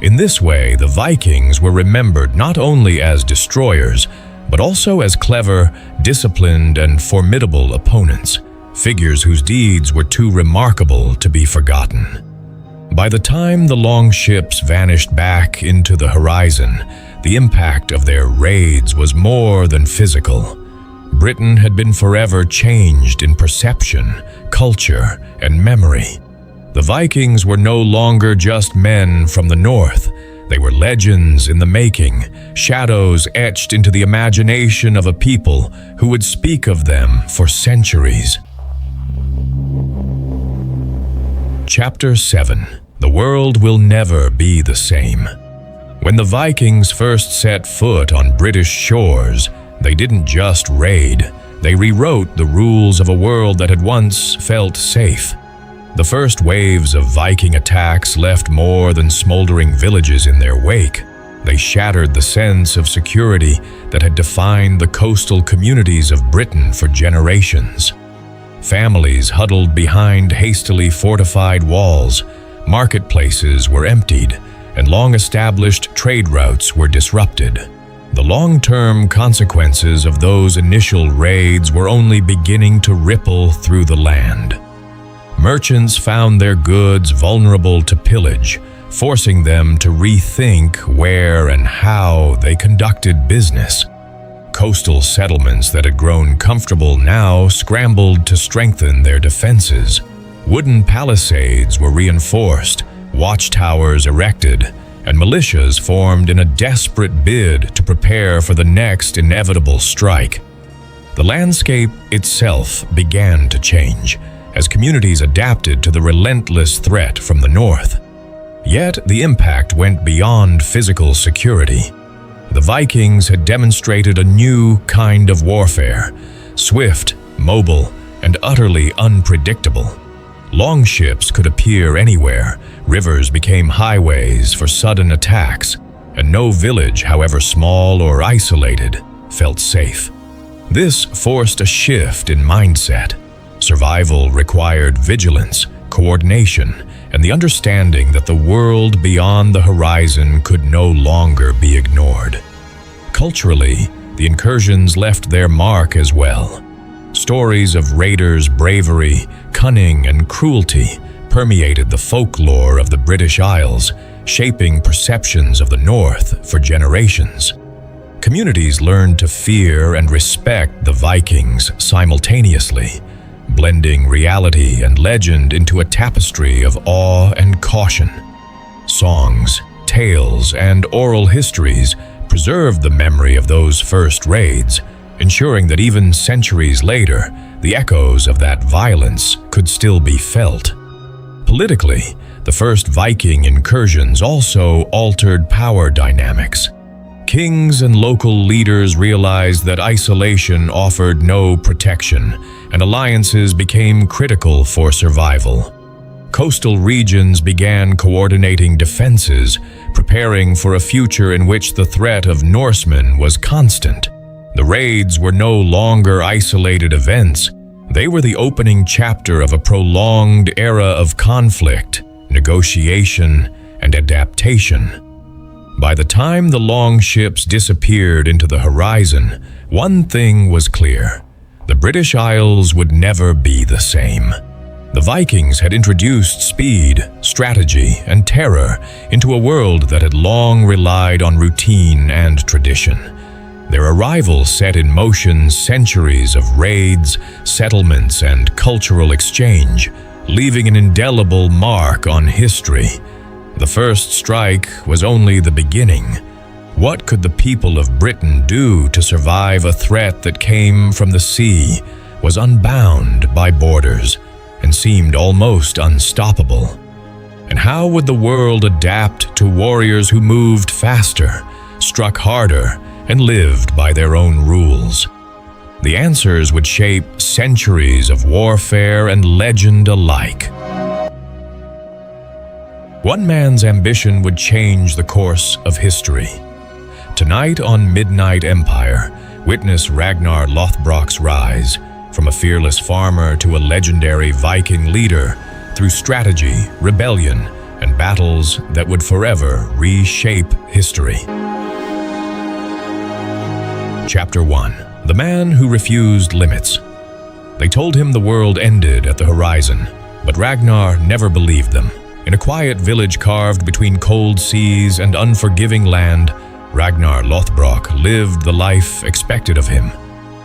In this way, the Vikings were remembered not only as destroyers, but also as clever, disciplined, and formidable opponents, figures whose deeds were too remarkable to be forgotten. By the time the longships vanished back into the horizon, the impact of their raids was more than physical. Britain had been forever changed in perception, culture, and memory. The Vikings were no longer just men from the north. They were legends in the making, shadows etched into the imagination of a people who would speak of them for centuries. Chapter 7. The world will never be the same. When the Vikings first set foot on British shores, they didn't just raid. They rewrote the rules of a world that had once felt safe. The first waves of Viking attacks left more than smoldering villages in their wake. They shattered the sense of security that had defined the coastal communities of Britain for generations. Families huddled behind hastily fortified walls, marketplaces were emptied, and long-established trade routes were disrupted. The long-term consequences of those initial raids were only beginning to ripple through the land. Merchants found their goods vulnerable to pillage, forcing them to rethink where and how they conducted business. Coastal settlements that had grown comfortable now scrambled to strengthen their defenses. Wooden palisades were reinforced, watchtowers erected, and militias formed in a desperate bid to prepare for the next inevitable strike. The landscape itself began to change as communities adapted to the relentless threat from the north. Yet the impact went beyond physical security. The Vikings had demonstrated a new kind of warfare, swift, mobile, and utterly unpredictable. Longships could appear anywhere, rivers became highways for sudden attacks, and no village, however small or isolated, felt safe. This forced a shift in mindset. Survival required vigilance, coordination, and the understanding that the world beyond the horizon could no longer be ignored. Culturally, the incursions left their mark as well. Stories of raiders' bravery, cunning, and cruelty permeated the folklore of the British Isles, shaping perceptions of the North for generations. Communities learned to fear and respect the Vikings simultaneously, blending reality and legend into a tapestry of awe and caution. Songs, tales, and oral histories preserved the memory of those first raids, ensuring that even centuries later, the echoes of that violence could still be felt. Politically, the first Viking incursions also altered power dynamics. Kings and local leaders realized that isolation offered no protection, and alliances became critical for survival. Coastal regions began coordinating defenses, preparing for a future in which the threat of Norsemen was constant. The raids were no longer isolated events. They were the opening chapter of a prolonged era of conflict, negotiation, and adaptation. By the time the longships disappeared into the horizon, one thing was clear: the British Isles would never be the same. The Vikings had introduced speed, strategy, and terror into a world that had long relied on routine and tradition. Their arrival set in motion centuries of raids, settlements, and cultural exchange, leaving an indelible mark on history. The first strike was only the beginning. What could the people of Britain do to survive a threat that came from the sea, was unbound by borders, and seemed almost unstoppable? And how would the world adapt to warriors who moved faster, struck harder, and lived by their own rules? The answers would shape centuries of warfare and legend alike. One man's ambition would change the course of history. Tonight on Midnight Empire, witness Ragnar Lothbrok's rise, from a fearless farmer to a legendary Viking leader, through strategy, rebellion, and battles that would forever reshape history. Chapter 1. The Man Who Refused Limits. They told him the world ended at the horizon, but Ragnar never believed them. In a quiet village carved between cold seas and unforgiving land, Ragnar Lothbrok lived the life expected of him.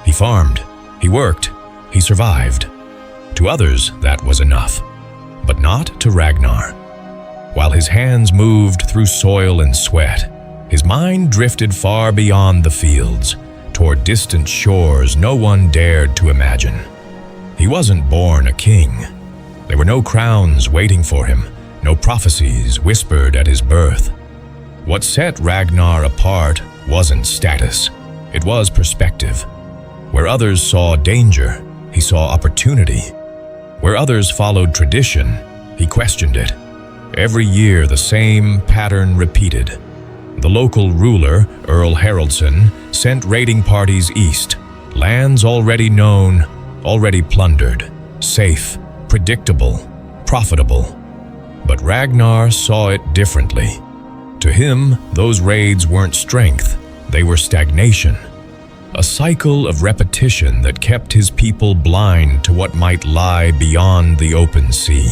He farmed, he worked, he survived. To others, that was enough, but not to Ragnar. While his hands moved through soil and sweat, his mind drifted far beyond the fields, toward distant shores no one dared to imagine. He wasn't born a king. There were no crowns waiting for him, no prophecies whispered at his birth. What set Ragnar apart wasn't status, it was perspective. Where others saw danger, he saw opportunity. Where others followed tradition, he questioned it. Every year the same pattern repeated. The local ruler, Earl Haraldson, sent raiding parties east, lands already known, already plundered, safe, predictable, profitable. But Ragnar saw it differently. To him, those raids weren't strength, they were stagnation. A cycle of repetition that kept his people blind to what might lie beyond the open sea.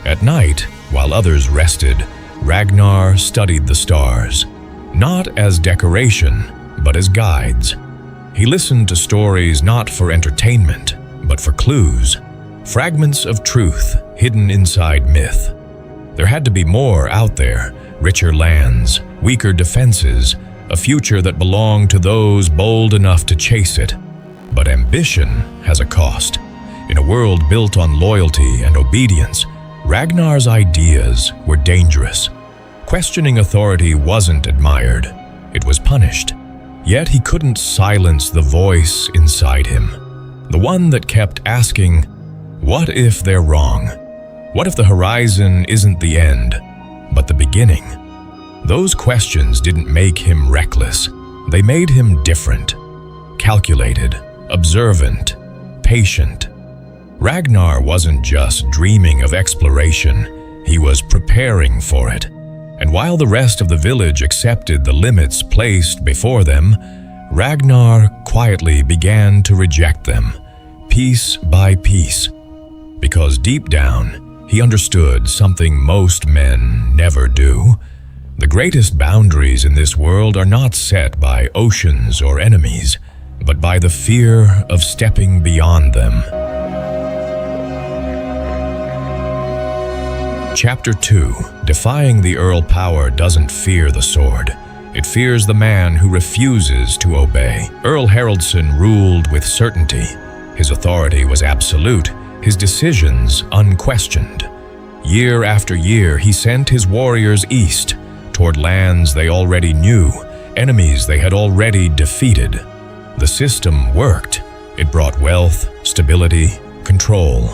At night, while others rested, Ragnar studied the stars, not as decoration, but as guides. He listened to stories not for entertainment, but for clues, fragments of truth hidden inside myth. There had to be more out there, richer lands, weaker defenses, a future that belonged to those bold enough to chase it. But ambition has a cost. In a world built on loyalty and obedience, Ragnar's ideas were dangerous. Questioning authority wasn't admired, it was punished. Yet he couldn't silence the voice inside him, the one that kept asking, what if they're wrong? What if the horizon isn't the end, but the beginning? Those questions didn't make him reckless. They made him different, calculated, observant, patient. Ragnar wasn't just dreaming of exploration, he was preparing for it. And while the rest of the village accepted the limits placed before them, Ragnar quietly began to reject them, piece by piece. Because deep down, he understood something most men never do. The greatest boundaries in this world are not set by oceans or enemies, but by the fear of stepping beyond them. Chapter 2. Defying the Earl power doesn't fear the sword. It fears the man who refuses to obey. Earl Haraldson ruled with certainty. His authority was absolute, his decisions unquestioned. Year after year, he sent his warriors east, toward lands they already knew, enemies they had already defeated. The system worked. It brought wealth, stability, control.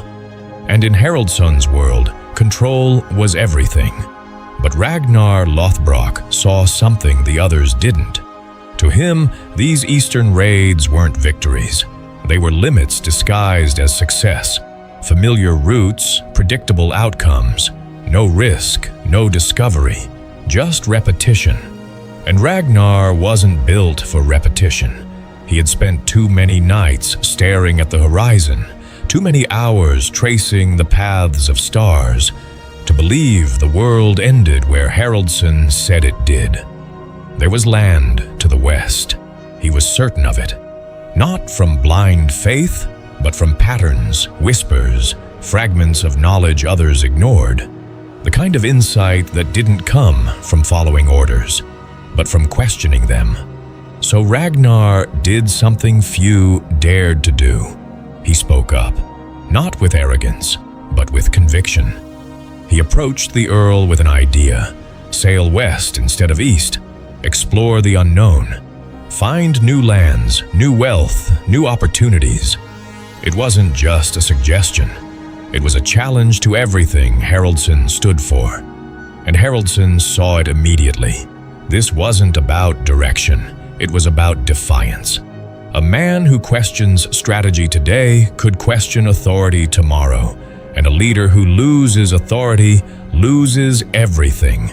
And in Haraldsson's world, control was everything. But Ragnar Lothbrok saw something the others didn't. To him, these eastern raids weren't victories. They were limits disguised as success. Familiar routes, predictable outcomes. No risk, no discovery, just repetition. And Ragnar wasn't built for repetition. He had spent too many nights staring at the horizon, too many hours tracing the paths of stars, to believe the world ended where Haraldsson said it did. There was land to the west. He was certain of it. Not from blind faith, but from patterns, whispers, fragments of knowledge others ignored. The kind of insight that didn't come from following orders, but from questioning them. So Ragnar did something few dared to do. He spoke up, not with arrogance, but with conviction. He approached the Earl with an idea: sail west instead of east, explore the unknown, find new lands, new wealth, new opportunities. It wasn't just a suggestion. It was a challenge to everything Haraldsson stood for. And Haraldsson saw it immediately. This wasn't about direction. It was about defiance. A man who questions strategy today could question authority tomorrow. And a leader who loses authority loses everything.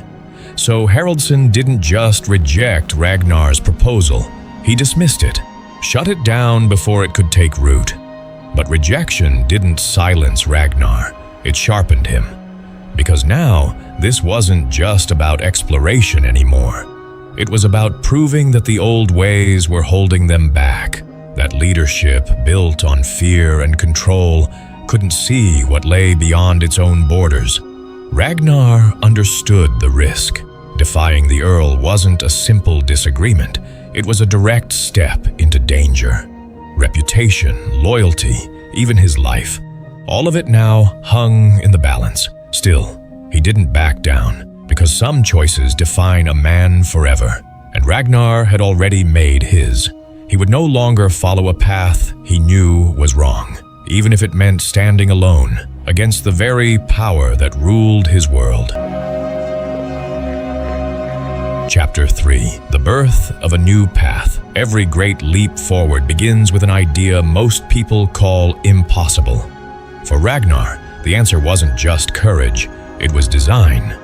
So Haraldsson didn't just reject Ragnar's proposal. He dismissed it, shut it down before it could take root. But rejection didn't silence Ragnar. It sharpened him. Because now, this wasn't just about exploration anymore. It was about proving that the old ways were holding them back. That leadership built on fear and control couldn't see what lay beyond its own borders. Ragnar understood the risk. Defying the Earl wasn't a simple disagreement. It was a direct step into danger. Reputation, loyalty, even his life. All of it now hung in the balance. Still, he didn't back down, because some choices define a man forever, and Ragnar had already made his. He would no longer follow a path he knew was wrong, even if it meant standing alone against the very power that ruled his world. Chapter 3. The Birth of a New Path. Every great leap forward begins with an idea most people call impossible. For Ragnar, the answer wasn't just courage, it was design.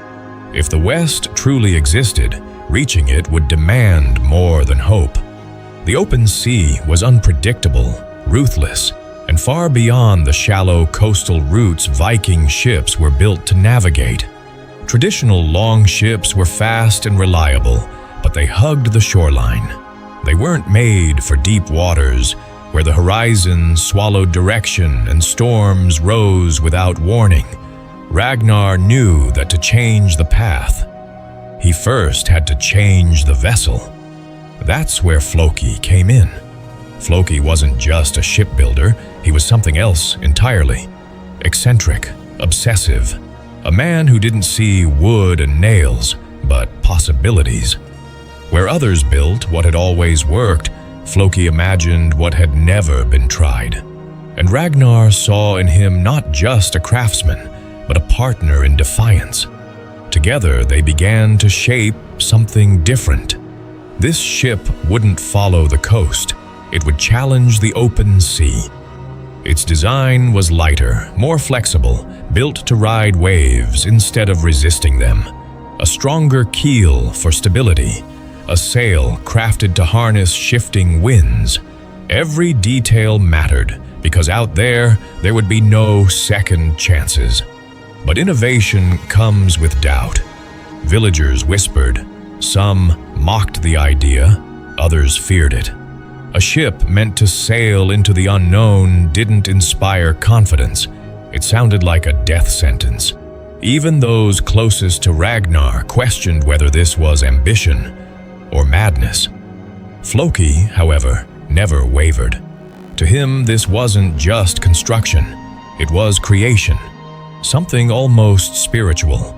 If the West truly existed, reaching it would demand more than hope. The open sea was unpredictable, ruthless, and far beyond the shallow coastal routes Viking ships were built to navigate. Traditional long ships were fast and reliable, but they hugged the shoreline. They weren't made for deep waters, where the horizon swallowed direction and storms rose without warning. Ragnar knew that to change the path, he first had to change the vessel. That's where Floki came in. Floki wasn't just a shipbuilder, he was something else entirely. Eccentric, obsessive, a man who didn't see wood and nails, but possibilities. Where others built what had always worked, Floki imagined what had never been tried. And Ragnar saw in him not just a craftsman, but a partner in defiance. Together they began to shape something different. This ship wouldn't follow the coast. It would challenge the open sea. Its design was lighter, more flexible, built to ride waves instead of resisting them. A stronger keel for stability, a sail crafted to harness shifting winds. Every detail mattered, because out there would be no second chances. But innovation comes with doubt. Villagers whispered. Some mocked the idea, others feared it. A ship meant to sail into the unknown didn't inspire confidence. It sounded like a death sentence. Even those closest to Ragnar questioned whether this was ambition or madness. Floki, however, never wavered. To him, this wasn't just construction. It was creation, something almost spiritual,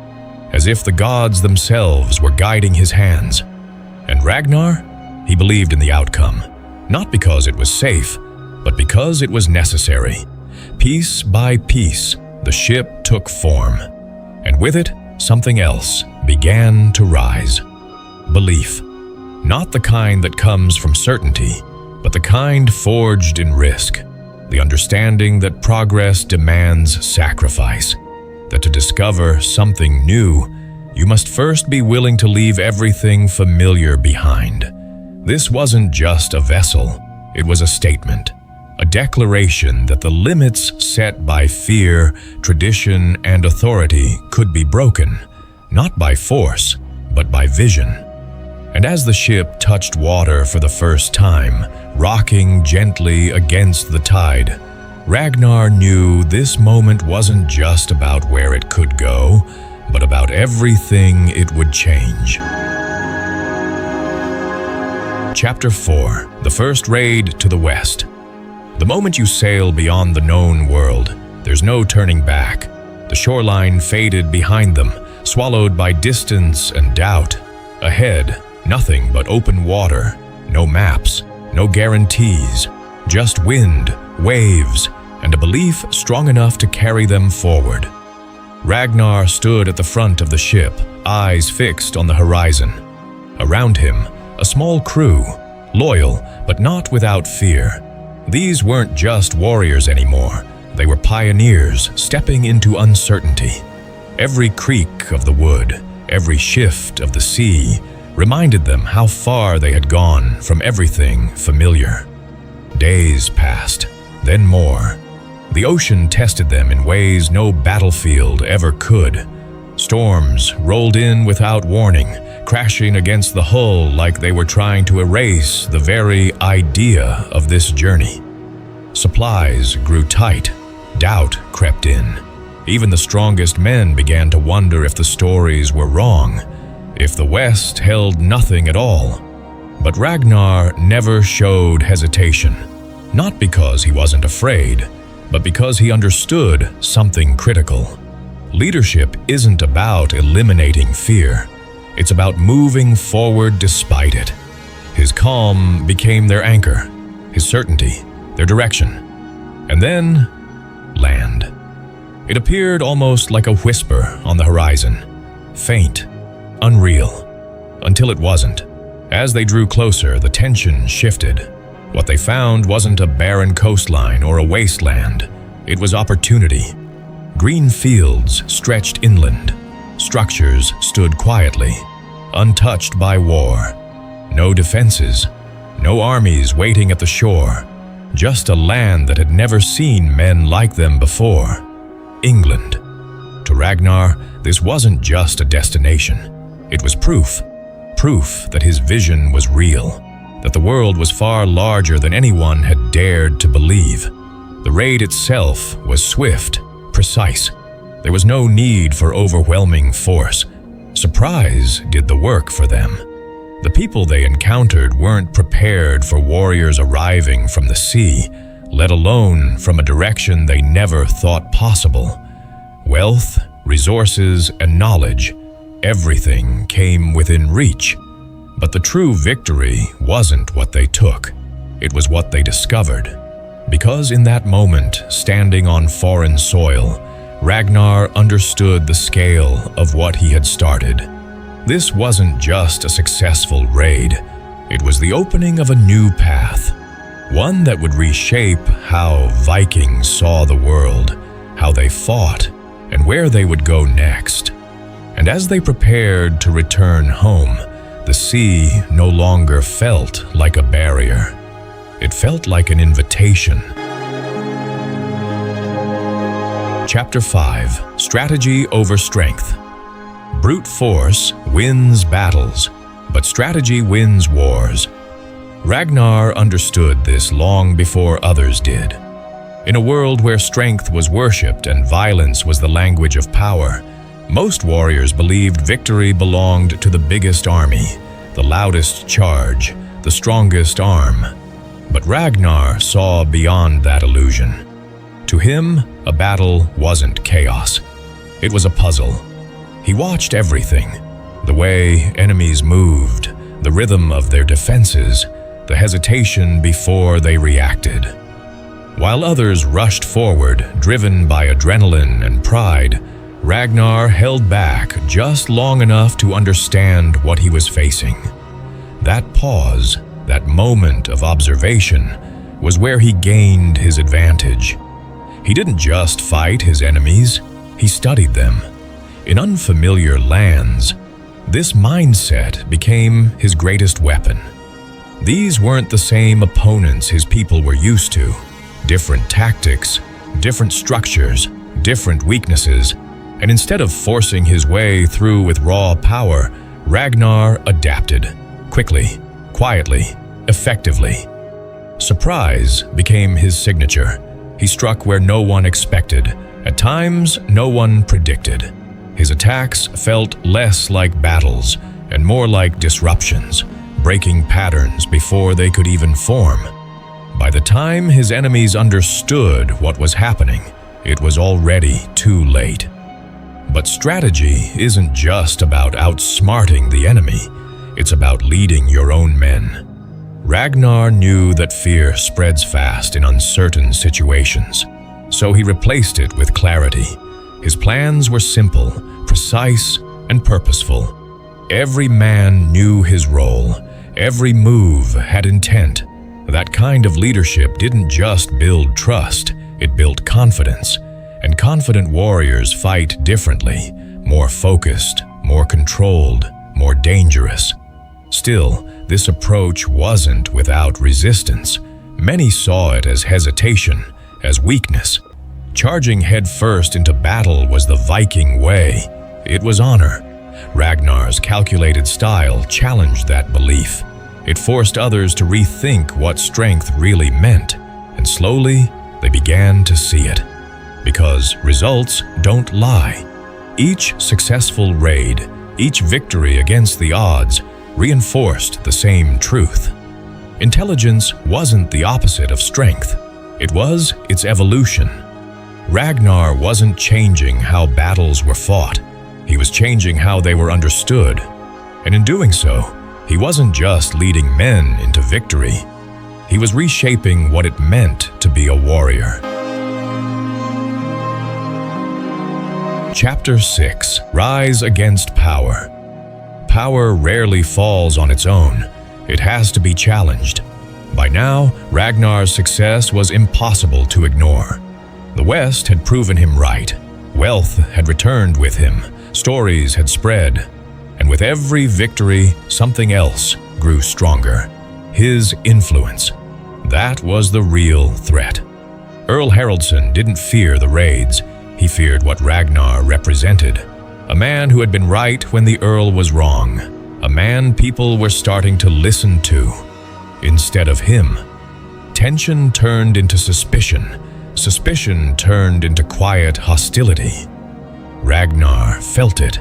as if the gods themselves were guiding his hands. And Ragnar? He believed in the outcome, not because it was safe, but because it was necessary. Piece by piece, the ship took form, and with it, something else began to rise. Belief. Not the kind that comes from certainty, but the kind forged in risk. The understanding that progress demands sacrifice, that to discover something new, you must first be willing to leave everything familiar behind. This wasn't just a vessel, it was a statement, a declaration that the limits set by fear, tradition, and authority could be broken, not by force, but by vision. And as the ship touched water for the first time, rocking gently against the tide, Ragnar knew this moment wasn't just about where it could go, but about everything it would change. Chapter 4. The First Raid to the West. The moment you sail beyond the known world, there's no turning back. The shoreline faded behind them, swallowed by distance and doubt. Ahead, nothing but open water, no maps, no guarantees, just wind, waves, and a belief strong enough to carry them forward. Ragnar stood at the front of the ship, eyes fixed on the horizon. Around him, a small crew, loyal but not without fear. These weren't just warriors anymore. They were pioneers stepping into uncertainty. Every creak of the wood, every shift of the sea, reminded them how far they had gone from everything familiar. Days passed, then more. The ocean tested them in ways no battlefield ever could. Storms rolled in without warning, crashing against the hull like they were trying to erase the very idea of this journey. Supplies grew tight. Doubt crept in. Even the strongest men began to wonder if the stories were wrong, if the West held nothing at all. But Ragnar never showed hesitation, not because he wasn't afraid, but because he understood something critical. Leadership isn't about eliminating fear. It's about moving forward despite it. His calm became their anchor, his certainty, their direction. And then, land. It appeared almost like a whisper on the horizon, faint, unreal, until it wasn't. As they drew closer, the tension shifted. What they found wasn't a barren coastline or a wasteland. It was opportunity. Green fields stretched inland. Structures stood quietly, untouched by war. No defenses, no armies waiting at the shore. Just a land that had never seen men like them before. England. To Ragnar, this wasn't just a destination. It was proof that his vision was real, that the world was far larger than anyone had dared to believe. The raid itself was swift, precise. There was no need for overwhelming force. Surprise did the work for them. The people they encountered weren't prepared for warriors arriving from the sea, let alone from a direction they never thought possible. Wealth, resources, and knowledge, everything came within reach. But the true victory wasn't what they took. It was what they discovered. Because in that moment, standing on foreign soil, Ragnar understood the scale of what he had started. This wasn't just a successful raid. It was the opening of a new path, one that would reshape how Vikings saw the world, how they fought, and where they would go next. And as they prepared to return home, the sea no longer felt like a barrier. It felt like an invitation. Chapter 5. Strategy over Strength. Brute force wins battles, but strategy wins wars. Ragnar understood this long before others did. In a world where strength was worshipped and violence was the language of power, most warriors believed victory belonged to the biggest army, the loudest charge, the strongest arm. But Ragnar saw beyond that illusion. To him, a battle wasn't chaos. It was a puzzle. He watched everything: the way enemies moved, the rhythm of their defenses, the hesitation before they reacted. While others rushed forward, driven by adrenaline and pride, Ragnar held back just long enough to understand what he was facing. That pause, that moment of observation, was where he gained his advantage. He didn't just fight his enemies, he studied them. In unfamiliar lands, this mindset became his greatest weapon. These weren't the same opponents his people were used to. Different tactics, different structures, different weaknesses, and instead of forcing his way through with raw power, Ragnar adapted, quickly, quietly, effectively. Surprise became his signature. He struck where no one expected, at times no one predicted. His attacks felt less like battles and more like disruptions, breaking patterns before they could even form. By the time his enemies understood what was happening, it was already too late. But strategy isn't just about outsmarting the enemy, it's about leading your own men. Ragnar knew that fear spreads fast in uncertain situations, so he replaced it with clarity. His plans were simple, precise, and purposeful. Every man knew his role. Every move had intent. That kind of leadership didn't just build trust, it built confidence. And confident warriors fight differently, more focused, more controlled, more dangerous. Still, this approach wasn't without resistance. Many saw it as hesitation, as weakness. Charging headfirst into battle was the Viking way. It was honor. Ragnar's calculated style challenged that belief. It forced others to rethink what strength really meant, and slowly they began to see it. Because results don't lie. Each successful raid, each victory against the odds, reinforced the same truth. Intelligence wasn't the opposite of strength. It was its evolution. Ragnar wasn't changing how battles were fought. He was changing how they were understood. And in doing so, he wasn't just leading men into victory. He was reshaping what it meant to be a warrior. Chapter 6: Rise Against Power. Power rarely falls on its own. It has to be challenged. By now, Ragnar's success was impossible to ignore. The West had proven him right. Wealth had returned with him. Stories had spread. And with every victory, something else grew stronger. His influence. That was the real threat. Earl Haraldson didn't fear the raids. He feared what Ragnar represented. A man who had been right when the Earl was wrong. A man people were starting to listen to. Instead of him. Tension turned into suspicion. Suspicion turned into quiet hostility. Ragnar felt it.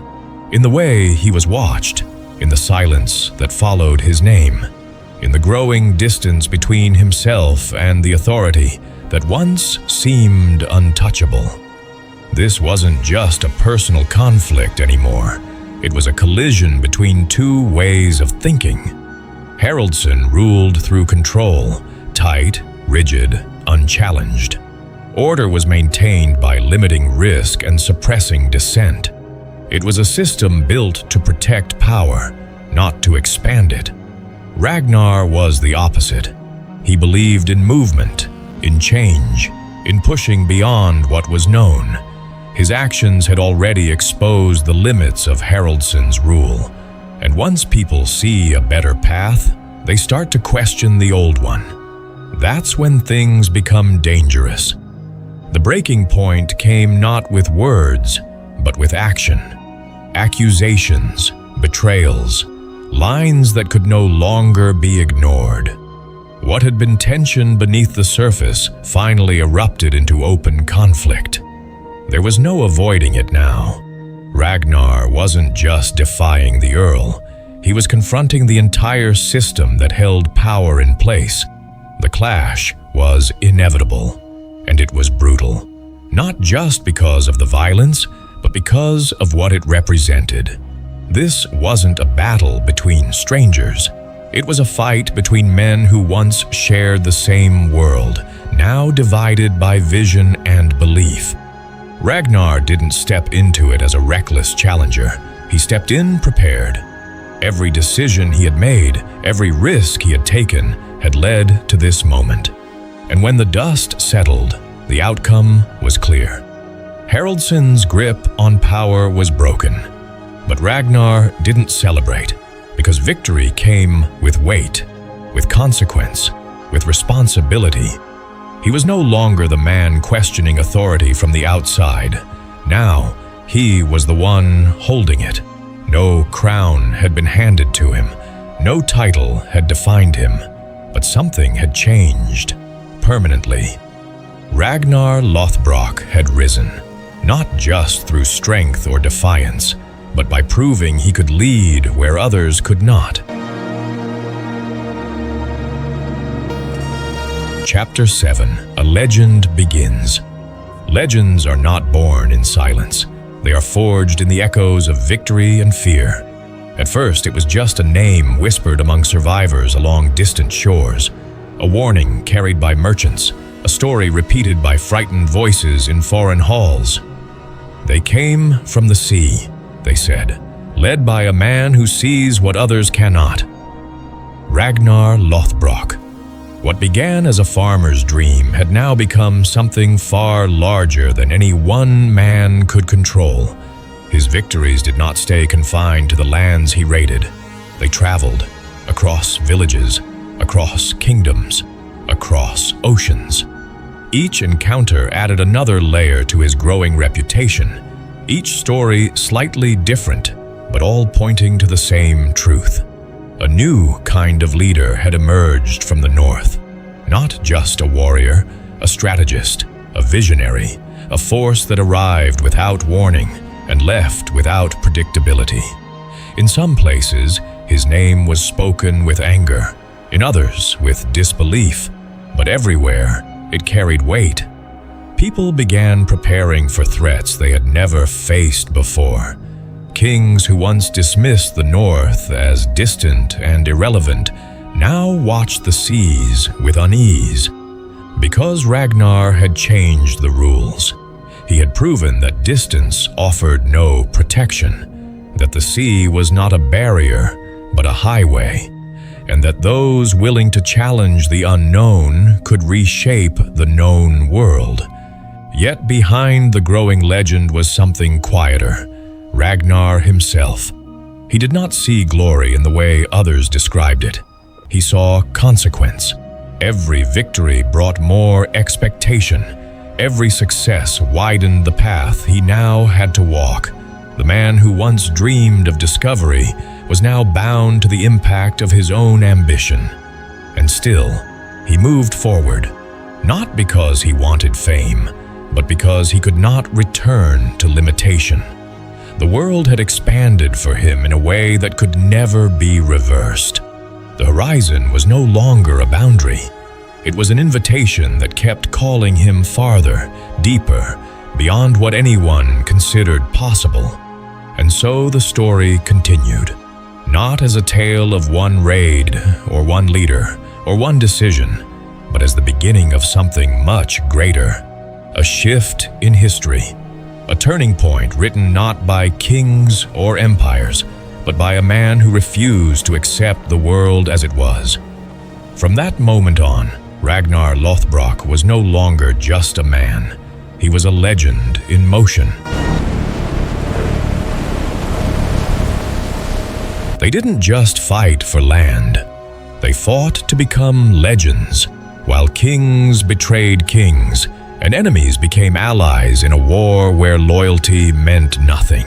In the way he was watched. In the silence that followed his name. In the growing distance between himself and the authority that once seemed untouchable. This wasn't just a personal conflict anymore. It was a collision between two ways of thinking. Haraldson ruled through control, tight, rigid, unchallenged. Order was maintained by limiting risk and suppressing dissent. It was a system built to protect power, not to expand it. Ragnar was the opposite. He believed in movement, in change, in pushing beyond what was known. His actions had already exposed the limits of Haraldsson's rule. And once people see a better path, they start to question the old one. That's when things become dangerous. The breaking point came not with words, but with action. accusations, betrayals, lines that could no longer be ignored. What had been tension beneath the surface finally erupted into open conflict. There was no avoiding it now. Ragnar wasn't just defying the Earl. He was confronting the entire system that held power in place. The clash was inevitable, and it was brutal. Not just because of the violence, but because of what it represented. This wasn't a battle between strangers. It was a fight between men who once shared the same world, now divided by vision and belief. Ragnar didn't step into it as a reckless challenger. He stepped in prepared. Every decision he had made, every risk he had taken, had led to this moment. And when the dust settled, the outcome was clear. Haraldsson's grip on power was broken. But Ragnar didn't celebrate, because victory came with weight, with consequence, with responsibility. He was no longer the man questioning authority from the outside. Now, he was the one holding it. No crown had been handed to him. No title had defined him. But something had changed, permanently. Ragnar Lothbrok had risen, not just through strength or defiance, but by proving he could lead where others could not. Chapter 7: A Legend Begins. Legends are not born in silence. They are forged in the echoes of victory and fear. At first, it was just a name whispered among survivors along distant shores, a warning carried by merchants, a story repeated by frightened voices in foreign halls. They came from the sea, they said, led by a man who sees what others cannot. Ragnar Lothbrok. What began as a farmer's dream had now become something far larger than any one man could control. His victories did not stay confined to the lands he raided. They traveled across villages, across kingdoms, across oceans. Each encounter added another layer to his growing reputation, each story slightly different, but all pointing to the same truth. A new kind of leader had emerged from the north. Not just a warrior, a strategist, a visionary, a force that arrived without warning and left without predictability. In some places, his name was spoken with anger, in others with disbelief, but everywhere it carried weight. People began preparing for threats they had never faced before. Kings who once dismissed the North as distant and irrelevant now watched the seas with unease. Because Ragnar had changed the rules, he had proven that distance offered no protection, that the sea was not a barrier but a highway, and that those willing to challenge the unknown could reshape the known world. Yet behind the growing legend was something quieter. Ragnar himself. He did not see glory in the way others described it. He saw consequence. Every victory brought more expectation. Every success widened the path he now had to walk. The man who once dreamed of discovery was now bound to the impact of his own ambition. And still, he moved forward, not because he wanted fame, but because he could not return to limitation. The world had expanded for him in a way that could never be reversed. The horizon was no longer a boundary. It was an invitation that kept calling him farther, deeper, beyond what anyone considered possible. And so the story continued, not as a tale of one raid, or one leader, or one decision, but as the beginning of something much greater, a shift in history. A turning point written not by kings or empires, but by a man who refused to accept the world as it was. From that moment on, Ragnar Lothbrok was no longer just a man. He was a legend in motion. They didn't just fight for land. They fought to become legends, while kings betrayed kings, and enemies became allies in a war where loyalty meant nothing.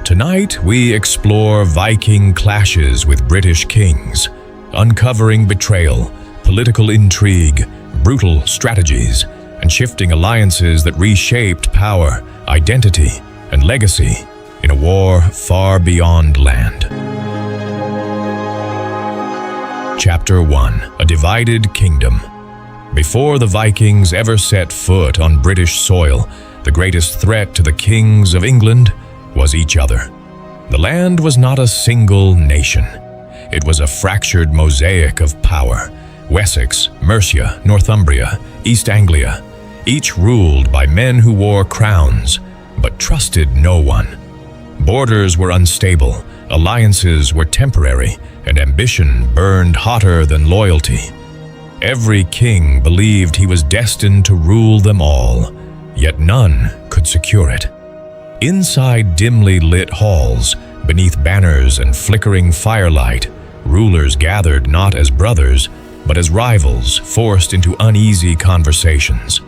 Tonight, we explore Viking clashes with British kings, uncovering betrayal, political intrigue, brutal strategies, and shifting alliances that reshaped power, identity, and legacy in a war far beyond land. Chapter 1: A Divided Kingdom. Before the Vikings ever set foot on British soil, the greatest threat to the kings of England was each other. The land was not a single nation. It was a fractured mosaic of power. Wessex, Mercia, Northumbria, East Anglia, each ruled by men who wore crowns, but trusted no one. Borders were unstable, alliances were temporary, and ambition burned hotter than loyalty. Every king believed he was destined to rule them all, yet none could secure it. Inside dimly lit halls, beneath banners and flickering firelight, rulers gathered not as brothers, but as rivals forced into uneasy conversations.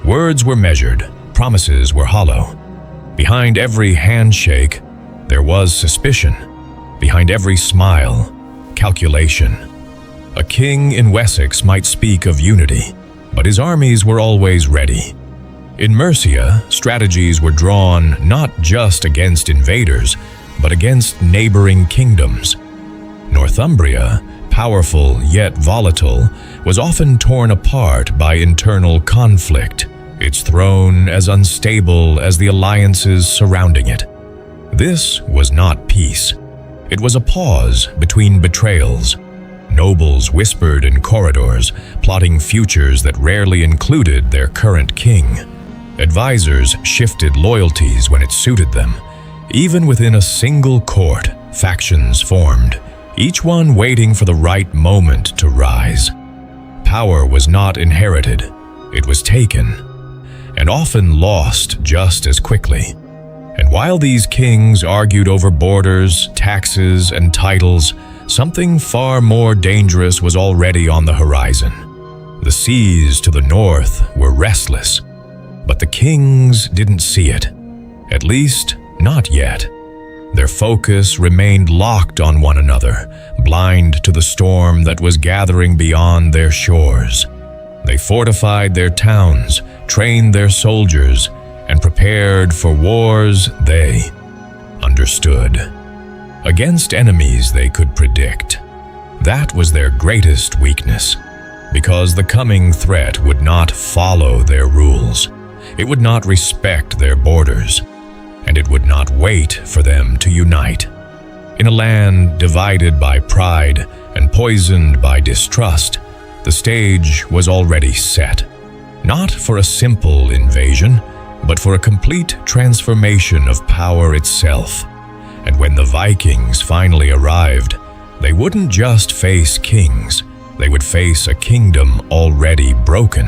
Words were measured, promises were hollow. Behind every handshake, there was suspicion. Behind every smile, calculation. A king in Wessex might speak of unity, but his armies were always ready. In Mercia, strategies were drawn not just against invaders, but against neighboring kingdoms. Northumbria, powerful yet volatile, was often torn apart by internal conflict, its throne as unstable as the alliances surrounding it. This was not peace. It was a pause between betrayals. Nobles whispered in corridors, plotting futures that rarely included their current king. Advisors shifted loyalties when it suited them. Even within a single court, factions formed, each one waiting for the right moment to rise. Power was not inherited, it was taken, and often lost just as quickly. And while these kings argued over borders, taxes, and titles, something far more dangerous was already on the horizon. The seas to the north were restless, but the kings didn't see it. At least, not yet. Their focus remained locked on one another, blind to the storm that was gathering beyond their shores. They fortified their towns, trained their soldiers, and prepared for wars they understood. Against enemies they could predict. That was their greatest weakness, because the coming threat would not follow their rules. It would not respect their borders, and it would not wait for them to unite. In a land divided by pride and poisoned by distrust, the stage was already set, not for a simple invasion, but for a complete transformation of power itself. And when the Vikings finally arrived, they wouldn't just face kings, they would face a kingdom already broken.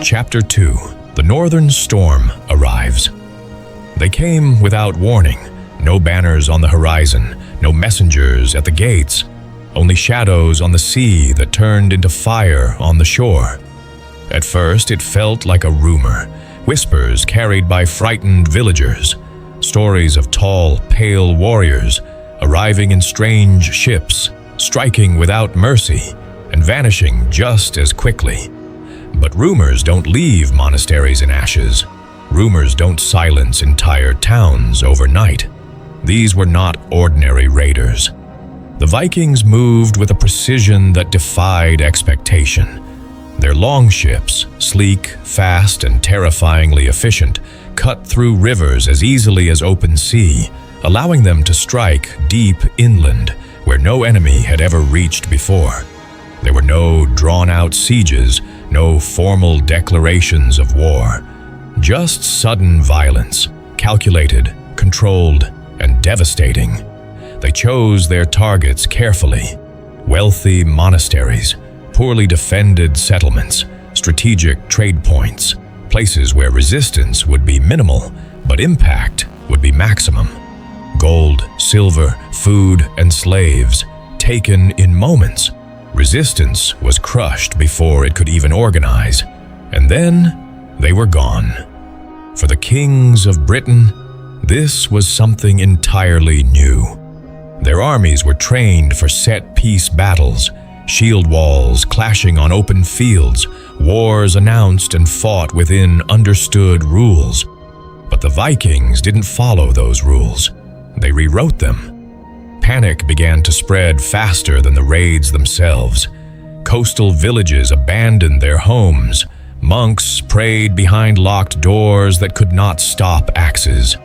Chapter 2: The Northern Storm Arrives. They came without warning. No banners on the horizon, no messengers at the gates, only shadows on the sea that turned into fire on the shore. At first, it felt like a rumor, whispers carried by frightened villagers, stories of tall, pale warriors arriving in strange ships, striking without mercy, and vanishing just as quickly. But rumors don't leave monasteries in ashes. Rumors don't silence entire towns overnight. These were not ordinary raiders. The Vikings moved with a precision that defied expectation. Their longships, sleek, fast, and terrifyingly efficient, cut through rivers as easily as open sea, allowing them to strike deep inland where no enemy had ever reached before. There were no drawn-out sieges, no formal declarations of war. Just sudden violence, calculated, controlled, and devastating. They chose their targets carefully. Wealthy monasteries, poorly defended settlements, strategic trade points, places where resistance would be minimal, but impact would be maximum. Gold, silver, food, and slaves, taken in moments. Resistance was crushed before it could even organize, and then they were gone. For the kings of Britain, this was something entirely new. Their armies were trained for set-piece battles, shield walls clashing on open fields, wars announced and fought within understood rules. But the Vikings didn't follow those rules. They rewrote them. Panic began to spread faster than the raids themselves. Coastal villages abandoned their homes. Monks prayed behind locked doors that could not stop axes.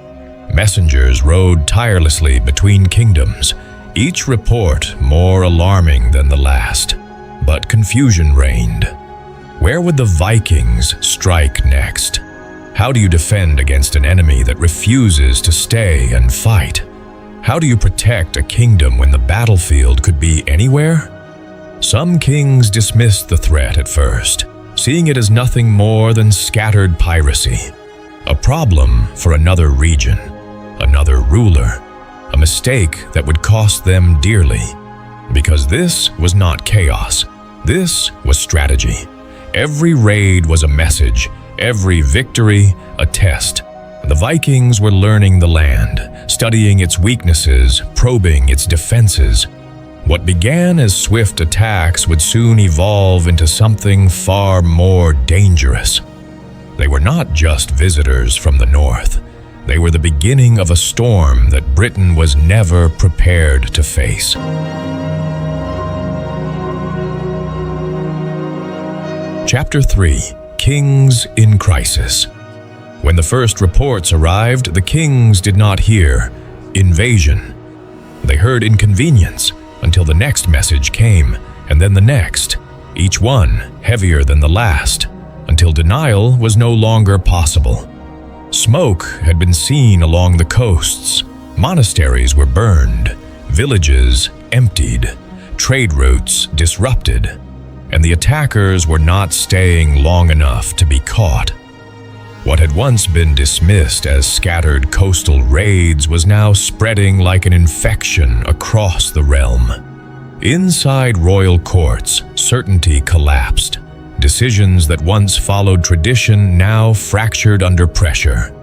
Messengers rode tirelessly between kingdoms, each report more alarming than the last. But confusion reigned. Where would the Vikings strike next? How do you defend against an enemy that refuses to stay and fight? How do you protect a kingdom when the battlefield could be anywhere? Some kings dismissed the threat at first, seeing it as nothing more than scattered piracy. A problem for another region, another ruler, a mistake that would cost them dearly. Because this was not chaos, this was strategy. Every raid was a message, every victory a test. The Vikings were learning the land, studying its weaknesses, probing its defenses. What began as swift attacks would soon evolve into something far more dangerous. They were not just visitors from the north. They were the beginning of a storm that Britain was never prepared to face. Chapter 3: Kings in Crisis. When the first reports arrived, the kings did not hear invasion. They heard inconvenience until the next message came, and then the next, each one heavier than the last, until denial was no longer possible. Smoke had been seen along the coasts, monasteries were burned, villages emptied, trade routes disrupted, and the attackers were not staying long enough to be caught. What had once been dismissed as scattered coastal raids was now spreading like an infection across the realm. Inside royal courts, certainty collapsed. Decisions that once followed tradition now fractured under pressure.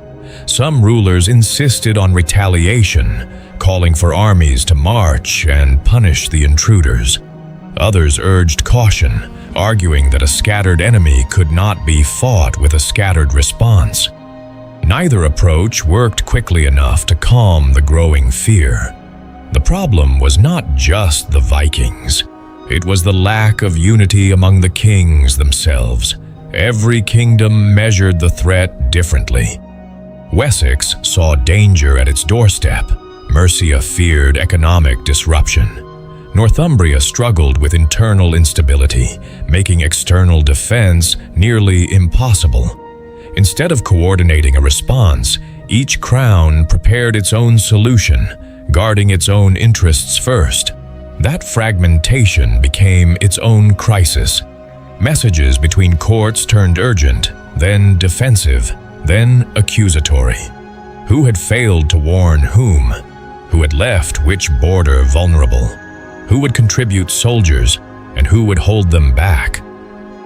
Some rulers insisted on retaliation, calling for armies to march and punish the intruders. Others urged caution, arguing that a scattered enemy could not be fought with a scattered response. Neither approach worked quickly enough to calm the growing fear. The problem was not just the Vikings. It was the lack of unity among the kings themselves. Every kingdom measured the threat differently. Wessex saw danger at its doorstep. Mercia feared economic disruption. Northumbria struggled with internal instability, making external defense nearly impossible. Instead of coordinating a response, each crown prepared its own solution, guarding its own interests first. That fragmentation became its own crisis. Messages between courts turned urgent, then defensive, then accusatory. Who had failed to warn whom? Who had left which border vulnerable? Who would contribute soldiers, and who would hold them back?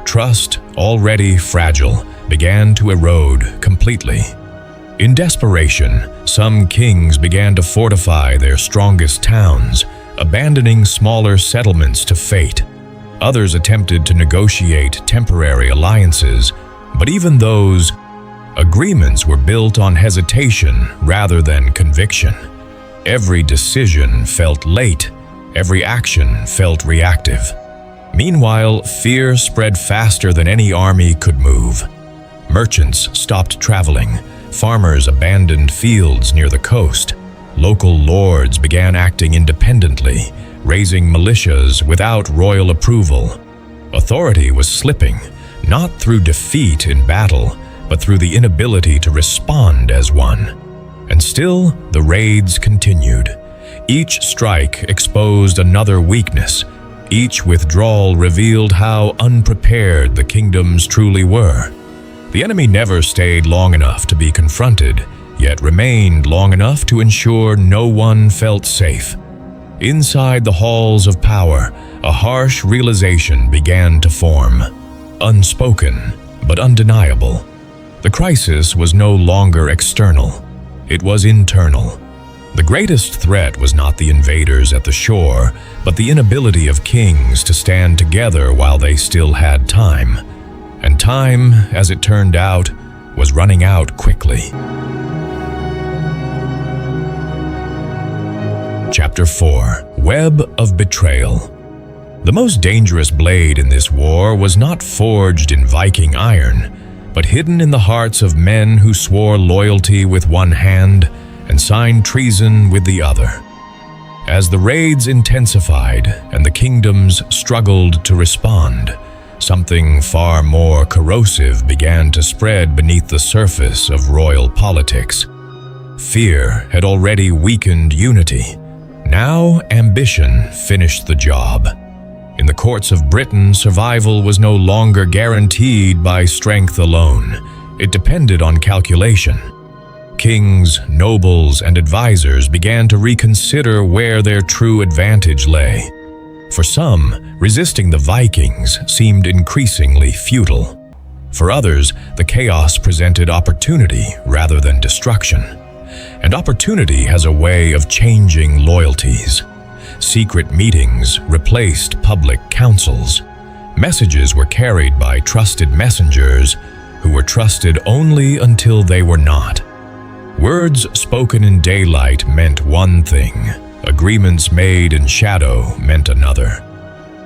Trust, already fragile, began to erode completely. In desperation, some kings began to fortify their strongest towns, abandoning smaller settlements to fate. Others attempted to negotiate temporary alliances, but even those agreements were built on hesitation rather than conviction. Every decision felt late. Every action felt reactive. Meanwhile, fear spread faster than any army could move. Merchants stopped traveling. Farmers abandoned fields near the coast. Local lords began acting independently, raising militias without royal approval. Authority was slipping, not through defeat in battle, but through the inability to respond as one. And still, the raids continued. Each strike exposed another weakness. Each withdrawal revealed how unprepared the kingdoms truly were. The enemy never stayed long enough to be confronted, yet remained long enough to ensure no one felt safe. Inside the halls of power, a harsh realization began to form. Unspoken, but undeniable. The crisis was no longer external. It was internal. The greatest threat was not the invaders at the shore, but the inability of kings to stand together while they still had time. And time, as it turned out, was running out quickly. Chapter 4: Web of Betrayal. The most dangerous blade in this war was not forged in Viking iron, but hidden in the hearts of men who swore loyalty with one hand and signed treason with the other. As the raids intensified and the kingdoms struggled to respond, something far more corrosive began to spread beneath the surface of royal politics. Fear had already weakened unity. Now ambition finished the job. In the courts of Britain, survival was no longer guaranteed by strength alone. It depended on calculation. Kings, nobles, and advisors began to reconsider where their true advantage lay. For some, resisting the Vikings seemed increasingly futile. For others, the chaos presented opportunity rather than destruction. And opportunity has a way of changing loyalties. Secret meetings replaced public councils. Messages were carried by trusted messengers who were trusted only until they were not. Words spoken in daylight meant one thing. Agreements made in shadow meant another.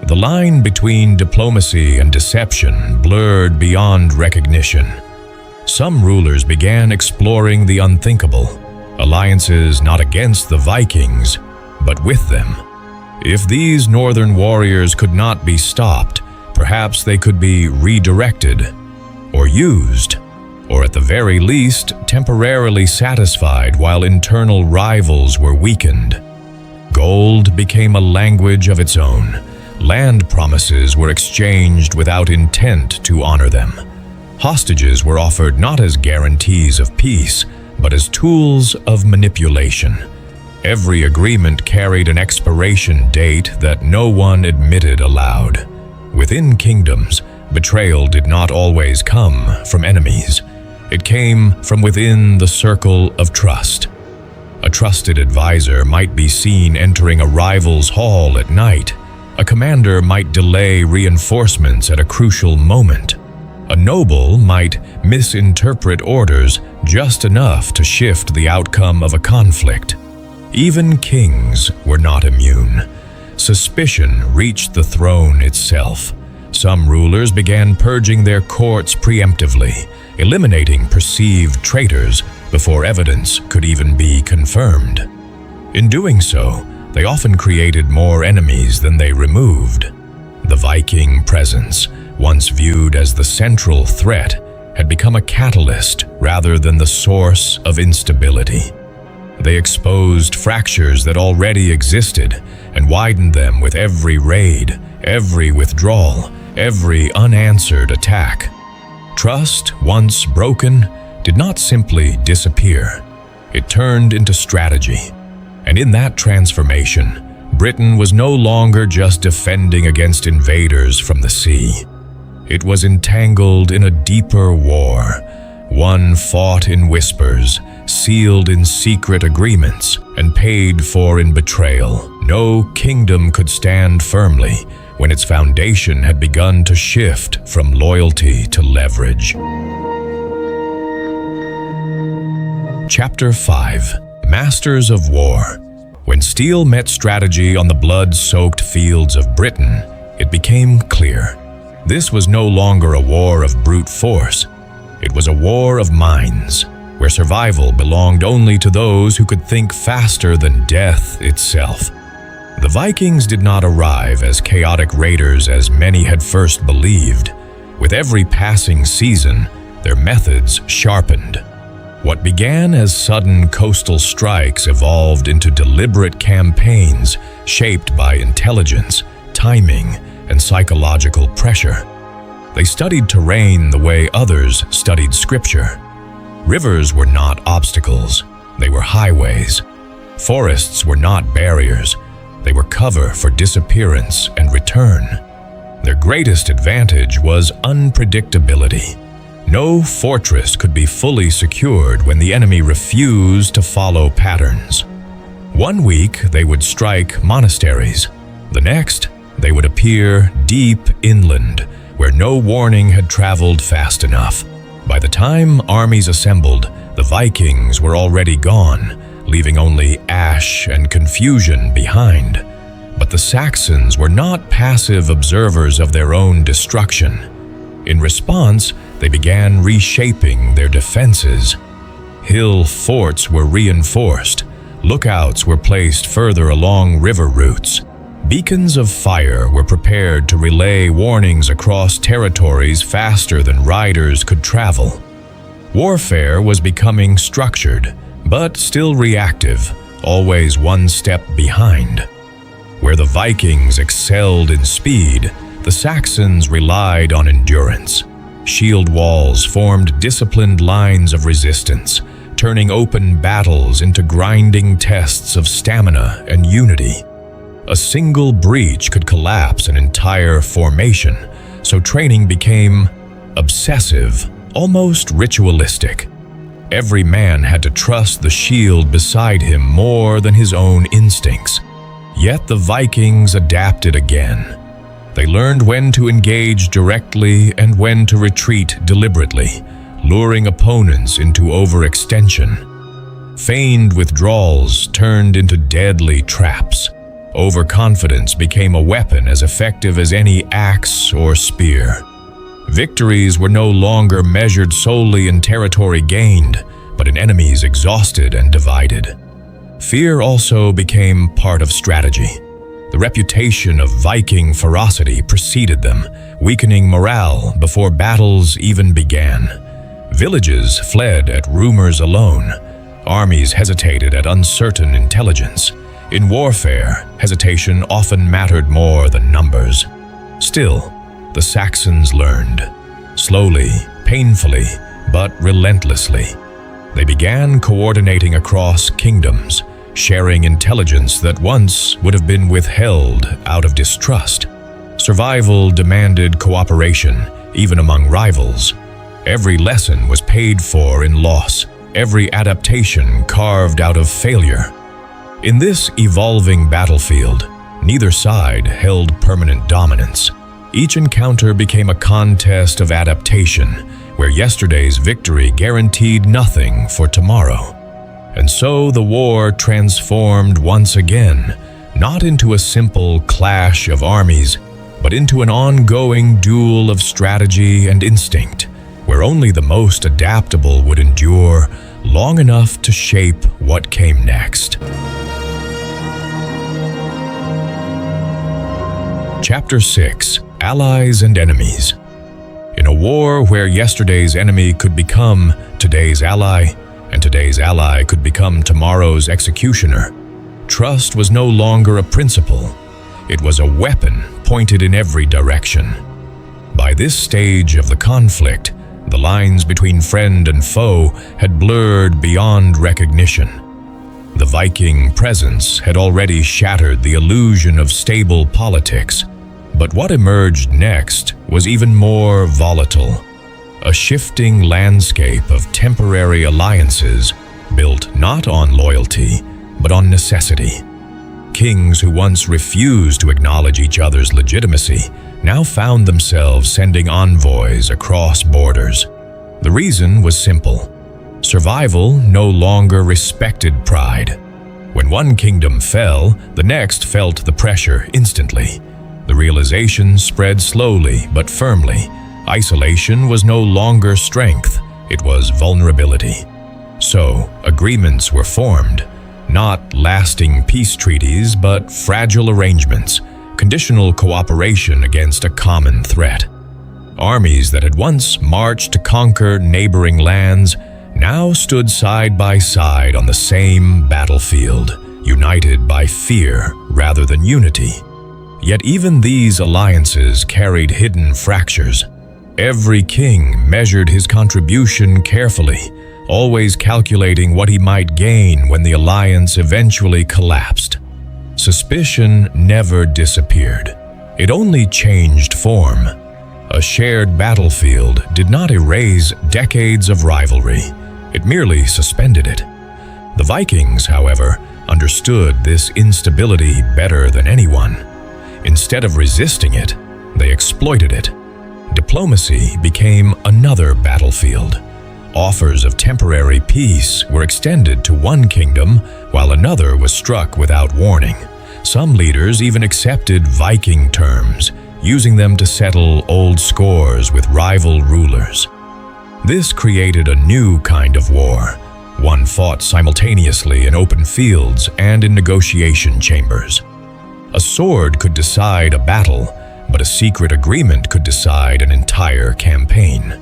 The line between diplomacy and deception blurred beyond recognition. Some rulers began exploring the unthinkable, alliances not against the Vikings, but with them. If these northern warriors could not be stopped, perhaps they could be redirected, or used, or at the very least temporarily satisfied while internal rivals were weakened. Gold became a language of its own. Land promises were exchanged without intent to honor them. Hostages were offered not as guarantees of peace, but as tools of manipulation. Every agreement carried an expiration date that no one admitted aloud. Within kingdoms, betrayal did not always come from enemies. It came from within the circle of trust. A trusted advisor might be seen entering a rival's hall at night. A commander might delay reinforcements at a crucial moment. A noble might misinterpret orders just enough to shift the outcome of a conflict. Even kings were not immune. Suspicion reached the throne itself. Some rulers began purging their courts preemptively, eliminating perceived traitors before evidence could even be confirmed. In doing so, they often created more enemies than they removed. The Viking presence, once viewed as the central threat, had become a catalyst rather than the source of instability. They exposed fractures that already existed and widened them with every raid, every withdrawal, every unanswered attack. Trust, once broken, did not simply disappear. It turned into strategy. And in that transformation, Britain was no longer just defending against invaders from the sea. It was entangled in a deeper war, one fought in whispers, sealed in secret agreements, and paid for in betrayal. No kingdom could stand firmly when its foundation had begun to shift from loyalty to leverage. Chapter 5: Masters of War. When steel met strategy on the blood-soaked fields of Britain, it became clear. This was no longer a war of brute force. It was a war of minds, where survival belonged only to those who could think faster than death itself. The Vikings did not arrive as chaotic raiders as many had first believed. With every passing season, their methods sharpened. What began as sudden coastal strikes evolved into deliberate campaigns shaped by intelligence, timing, and psychological pressure. They studied terrain the way others studied scripture. Rivers were not obstacles, they were highways. Forests were not barriers, they were cover for disappearance and return. Their greatest advantage was unpredictability. No fortress could be fully secured when the enemy refused to follow patterns. One week they would strike monasteries. The next, they would appear deep inland, where no warning had traveled fast enough. By the time armies assembled, the Vikings were already gone, leaving only ash and confusion behind. But the Saxons were not passive observers of their own destruction. In response, they began reshaping their defenses. Hill forts were reinforced. Lookouts were placed further along river routes. Beacons of fire were prepared to relay warnings across territories faster than riders could travel. Warfare was becoming structured, but still reactive, always one step behind. Where the Vikings excelled in speed, the Saxons relied on endurance. Shield walls formed disciplined lines of resistance, turning open battles into grinding tests of stamina and unity. A single breach could collapse an entire formation, so training became obsessive, almost ritualistic. Every man had to trust the shield beside him more than his own instincts. Yet the Vikings adapted again. They learned when to engage directly and when to retreat deliberately, luring opponents into overextension. Feigned withdrawals turned into deadly traps. Overconfidence became a weapon as effective as any axe or spear. Victories were no longer measured solely in territory gained, but in enemies exhausted and divided. Fear also became part of strategy. The reputation of Viking ferocity preceded them, weakening morale before battles even began. Villages fled at rumors alone. Armies hesitated at uncertain intelligence. In warfare, hesitation often mattered more than numbers. Still, the Saxons learned. Slowly, painfully, but relentlessly. They began coordinating across kingdoms, sharing intelligence that once would have been withheld out of distrust. Survival demanded cooperation, even among rivals. Every lesson was paid for in loss, every adaptation carved out of failure. In this evolving battlefield, neither side held permanent dominance. Each encounter became a contest of adaptation, where yesterday's victory guaranteed nothing for tomorrow. And so the war transformed once again, not into a simple clash of armies, but into an ongoing duel of strategy and instinct, where only the most adaptable would endure long enough to shape what came next. Chapter 6: Allies and Enemies. In a war where yesterday's enemy could become today's ally, and today's ally could become tomorrow's executioner, trust was no longer a principle. It was a weapon pointed in every direction. By this stage of the conflict, the lines between friend and foe had blurred beyond recognition. The Viking presence had already shattered the illusion of stable politics. But what emerged next was even more volatile. A shifting landscape of temporary alliances built not on loyalty, but on necessity. Kings who once refused to acknowledge each other's legitimacy now found themselves sending envoys across borders. The reason was simple. Survival no longer respected pride. When one kingdom fell, the next felt the pressure instantly. The realization spread slowly but firmly. Isolation was no longer strength, it was vulnerability. So, agreements were formed, not lasting peace treaties, but fragile arrangements, conditional cooperation against a common threat. Armies that had once marched to conquer neighboring lands now stood side by side on the same battlefield, united by fear rather than unity. Yet even these alliances carried hidden fractures. Every king measured his contribution carefully, always calculating what he might gain when the alliance eventually collapsed. Suspicion never disappeared. It only changed form. A shared battlefield did not erase decades of rivalry. It merely suspended it. The Vikings, however, understood this instability better than anyone. Instead of resisting it, they exploited it. Diplomacy became another battlefield. Offers of temporary peace were extended to one kingdom, while another was struck without warning. Some leaders even accepted Viking terms, using them to settle old scores with rival rulers. This created a new kind of war, one fought simultaneously in open fields and in negotiation chambers. A sword could decide a battle, but a secret agreement could decide an entire campaign.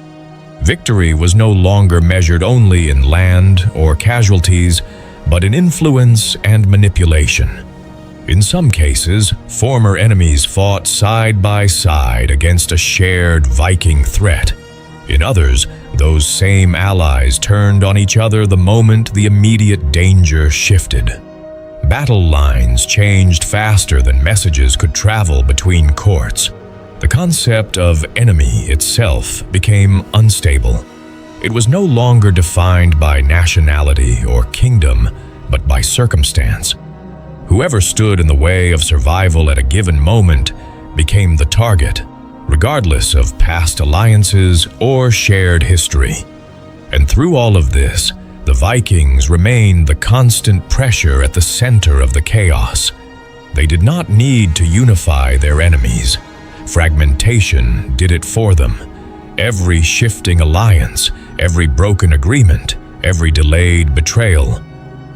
Victory was no longer measured only in land or casualties, but in influence and manipulation. In some cases, former enemies fought side by side against a shared Viking threat. In others, those same allies turned on each other the moment the immediate danger shifted. Battle lines changed faster than messages could travel between courts. The concept of enemy itself became unstable. It was no longer defined by nationality or kingdom, but by circumstance. Whoever stood in the way of survival at a given moment became the target, regardless of past alliances or shared history. And through all of this, the Vikings remained the constant pressure at the center of the chaos. They did not need to unify their enemies. Fragmentation did it for them. Every shifting alliance, every broken agreement, every delayed betrayal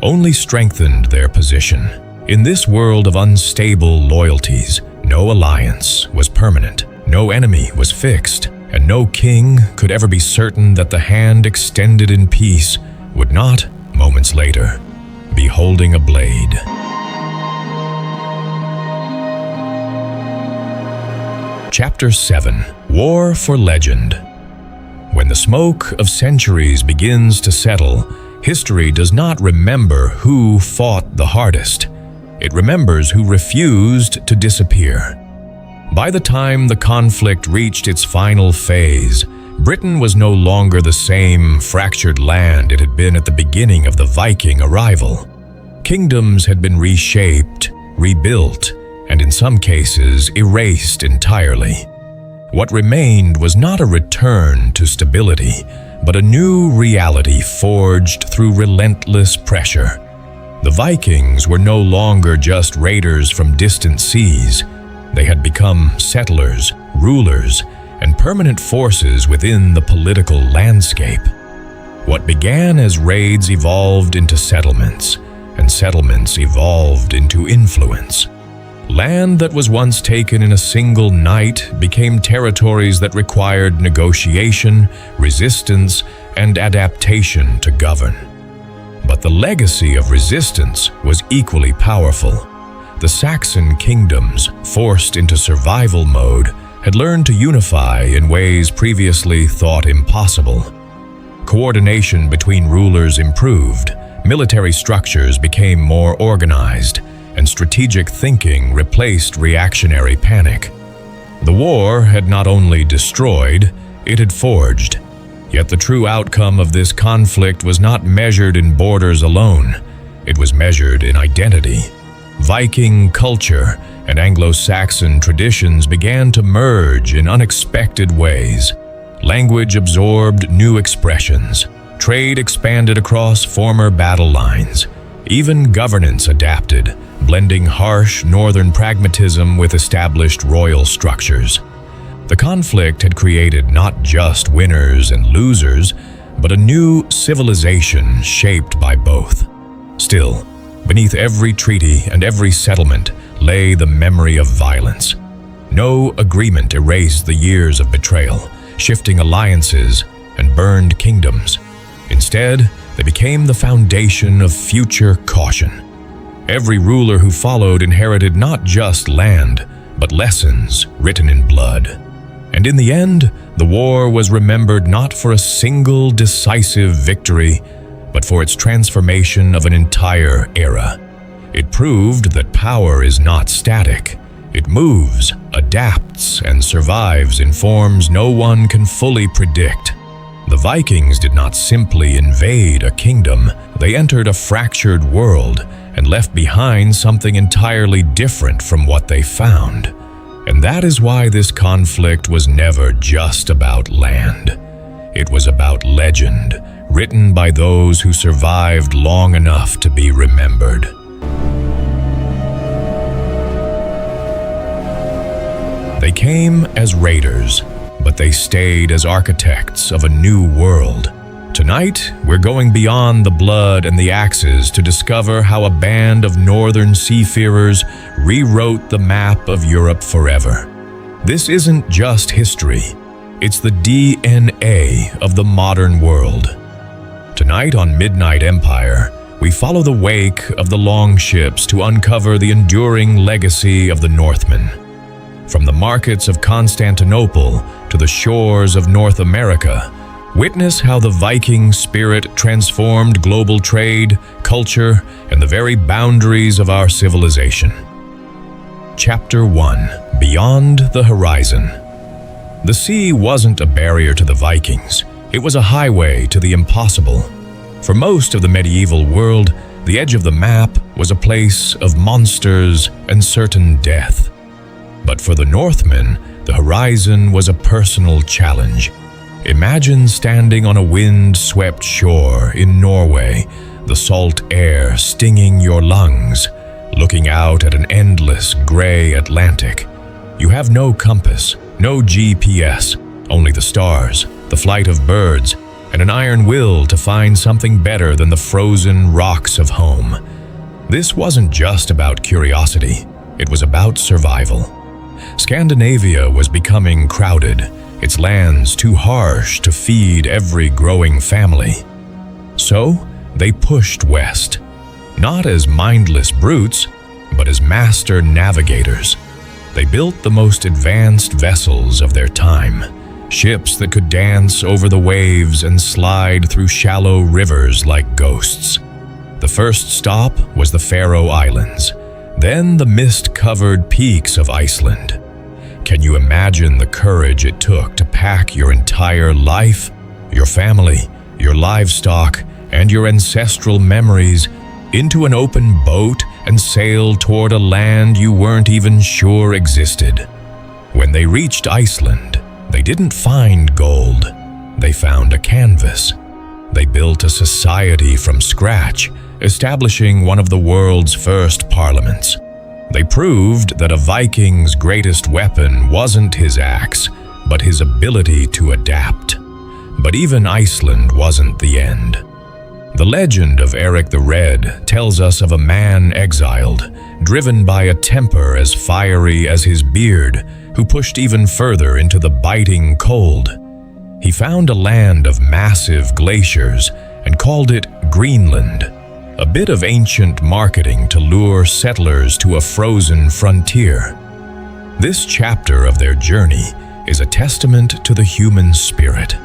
only strengthened their position. In this world of unstable loyalties, no alliance was permanent, no enemy was fixed, and no king could ever be certain that the hand extended in peace would not, moments later, be holding a blade. Chapter 7. War for Legend. When the smoke of centuries begins to settle, history does not remember who fought the hardest. It remembers who refused to disappear. By the time the conflict reached its final phase, Britain was no longer the same fractured land it had been at the beginning of the Viking arrival. Kingdoms had been reshaped, rebuilt, and in some cases erased entirely. What remained was not a return to stability, but a new reality forged through relentless pressure. The Vikings were no longer just raiders from distant seas. They had become settlers, rulers, and permanent forces within the political landscape. What began as raids evolved into settlements, and settlements evolved into influence. Land that was once taken in a single night became territories that required negotiation, resistance, and adaptation to govern. But the legacy of resistance was equally powerful. The Saxon kingdoms, forced into survival mode, had learned to unify in ways previously thought impossible. Coordination between rulers improved, military structures became more organized, and strategic thinking replaced reactionary panic. The war had not only destroyed, it had forged. Yet the true outcome of this conflict was not measured in borders alone. It was measured in identity. Viking culture and Anglo-Saxon traditions began to merge in unexpected ways. Language absorbed new expressions. Trade expanded across former battle lines. Even governance adapted, blending harsh northern pragmatism with established royal structures. The conflict had created not just winners and losers, but a new civilization shaped by both. Still, beneath every treaty and every settlement lay the memory of violence. No agreement erased the years of betrayal, shifting alliances, and burned kingdoms. Instead, they became the foundation of future caution. Every ruler who followed inherited not just land, but lessons written in blood. And in the end, the war was remembered not for a single decisive victory, but for its transformation of an entire era. It proved that power is not static. It moves, adapts, and survives in forms no one can fully predict. The Vikings did not simply invade a kingdom, they entered a fractured world and left behind something entirely different from what they found. And that is why this conflict was never just about land. It was about legend, written by those who survived long enough to be remembered. They came as raiders, but they stayed as architects of a new world. Tonight, we're going beyond the blood and the axes to discover how a band of northern seafarers rewrote the map of Europe forever. This isn't just history, it's the DNA of the modern world. Tonight on Midnight Empire, we follow the wake of the longships to uncover the enduring legacy of the Northmen. From the markets of Constantinople to the shores of North America, witness how the Viking spirit transformed global trade, culture, and the very boundaries of our civilization. Chapter 1: Beyond the Horizon. The sea wasn't a barrier to the Vikings, it was a highway to the impossible. For most of the medieval world, the edge of the map was a place of monsters and certain death. But for the Northmen, the horizon was a personal challenge. Imagine standing on a wind-swept shore in Norway, the salt air stinging your lungs, looking out at an endless gray Atlantic. You have no compass, no GPS, only the stars, the flight of birds, and an iron will to find something better than the frozen rocks of home. This wasn't just about curiosity, it was about survival. Scandinavia was becoming crowded, its lands too harsh to feed every growing family. So, they pushed west, not as mindless brutes, but as master navigators. They built the most advanced vessels of their time, ships that could dance over the waves and slide through shallow rivers like ghosts. The first stop was the Faroe Islands, then the mist-covered peaks of Iceland. Can you imagine the courage it took to pack your entire life, your family, your livestock, and your ancestral memories into an open boat and sail toward a land you weren't even sure existed? When they reached Iceland, they didn't find gold. They found a canvas. They built a society from scratch, establishing one of the world's first parliaments. They proved that a Viking's greatest weapon wasn't his axe, but his ability to adapt. But even Iceland wasn't the end. The legend of Eric the Red tells us of a man exiled, driven by a temper as fiery as his beard, who pushed even further into the biting cold. He found a land of massive glaciers and called it Greenland, a bit of ancient marketing to lure settlers to a frozen frontier. This chapter of their journey is a testament to the human spirit.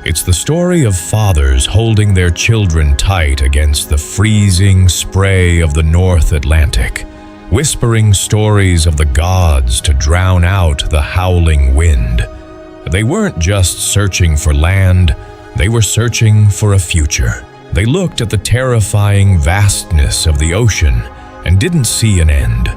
It's the story of fathers holding their children tight against the freezing spray of the North Atlantic, whispering stories of the gods to drown out the howling wind. They weren't just searching for land, they were searching for a future. They looked at the terrifying vastness of the ocean and didn't see an end.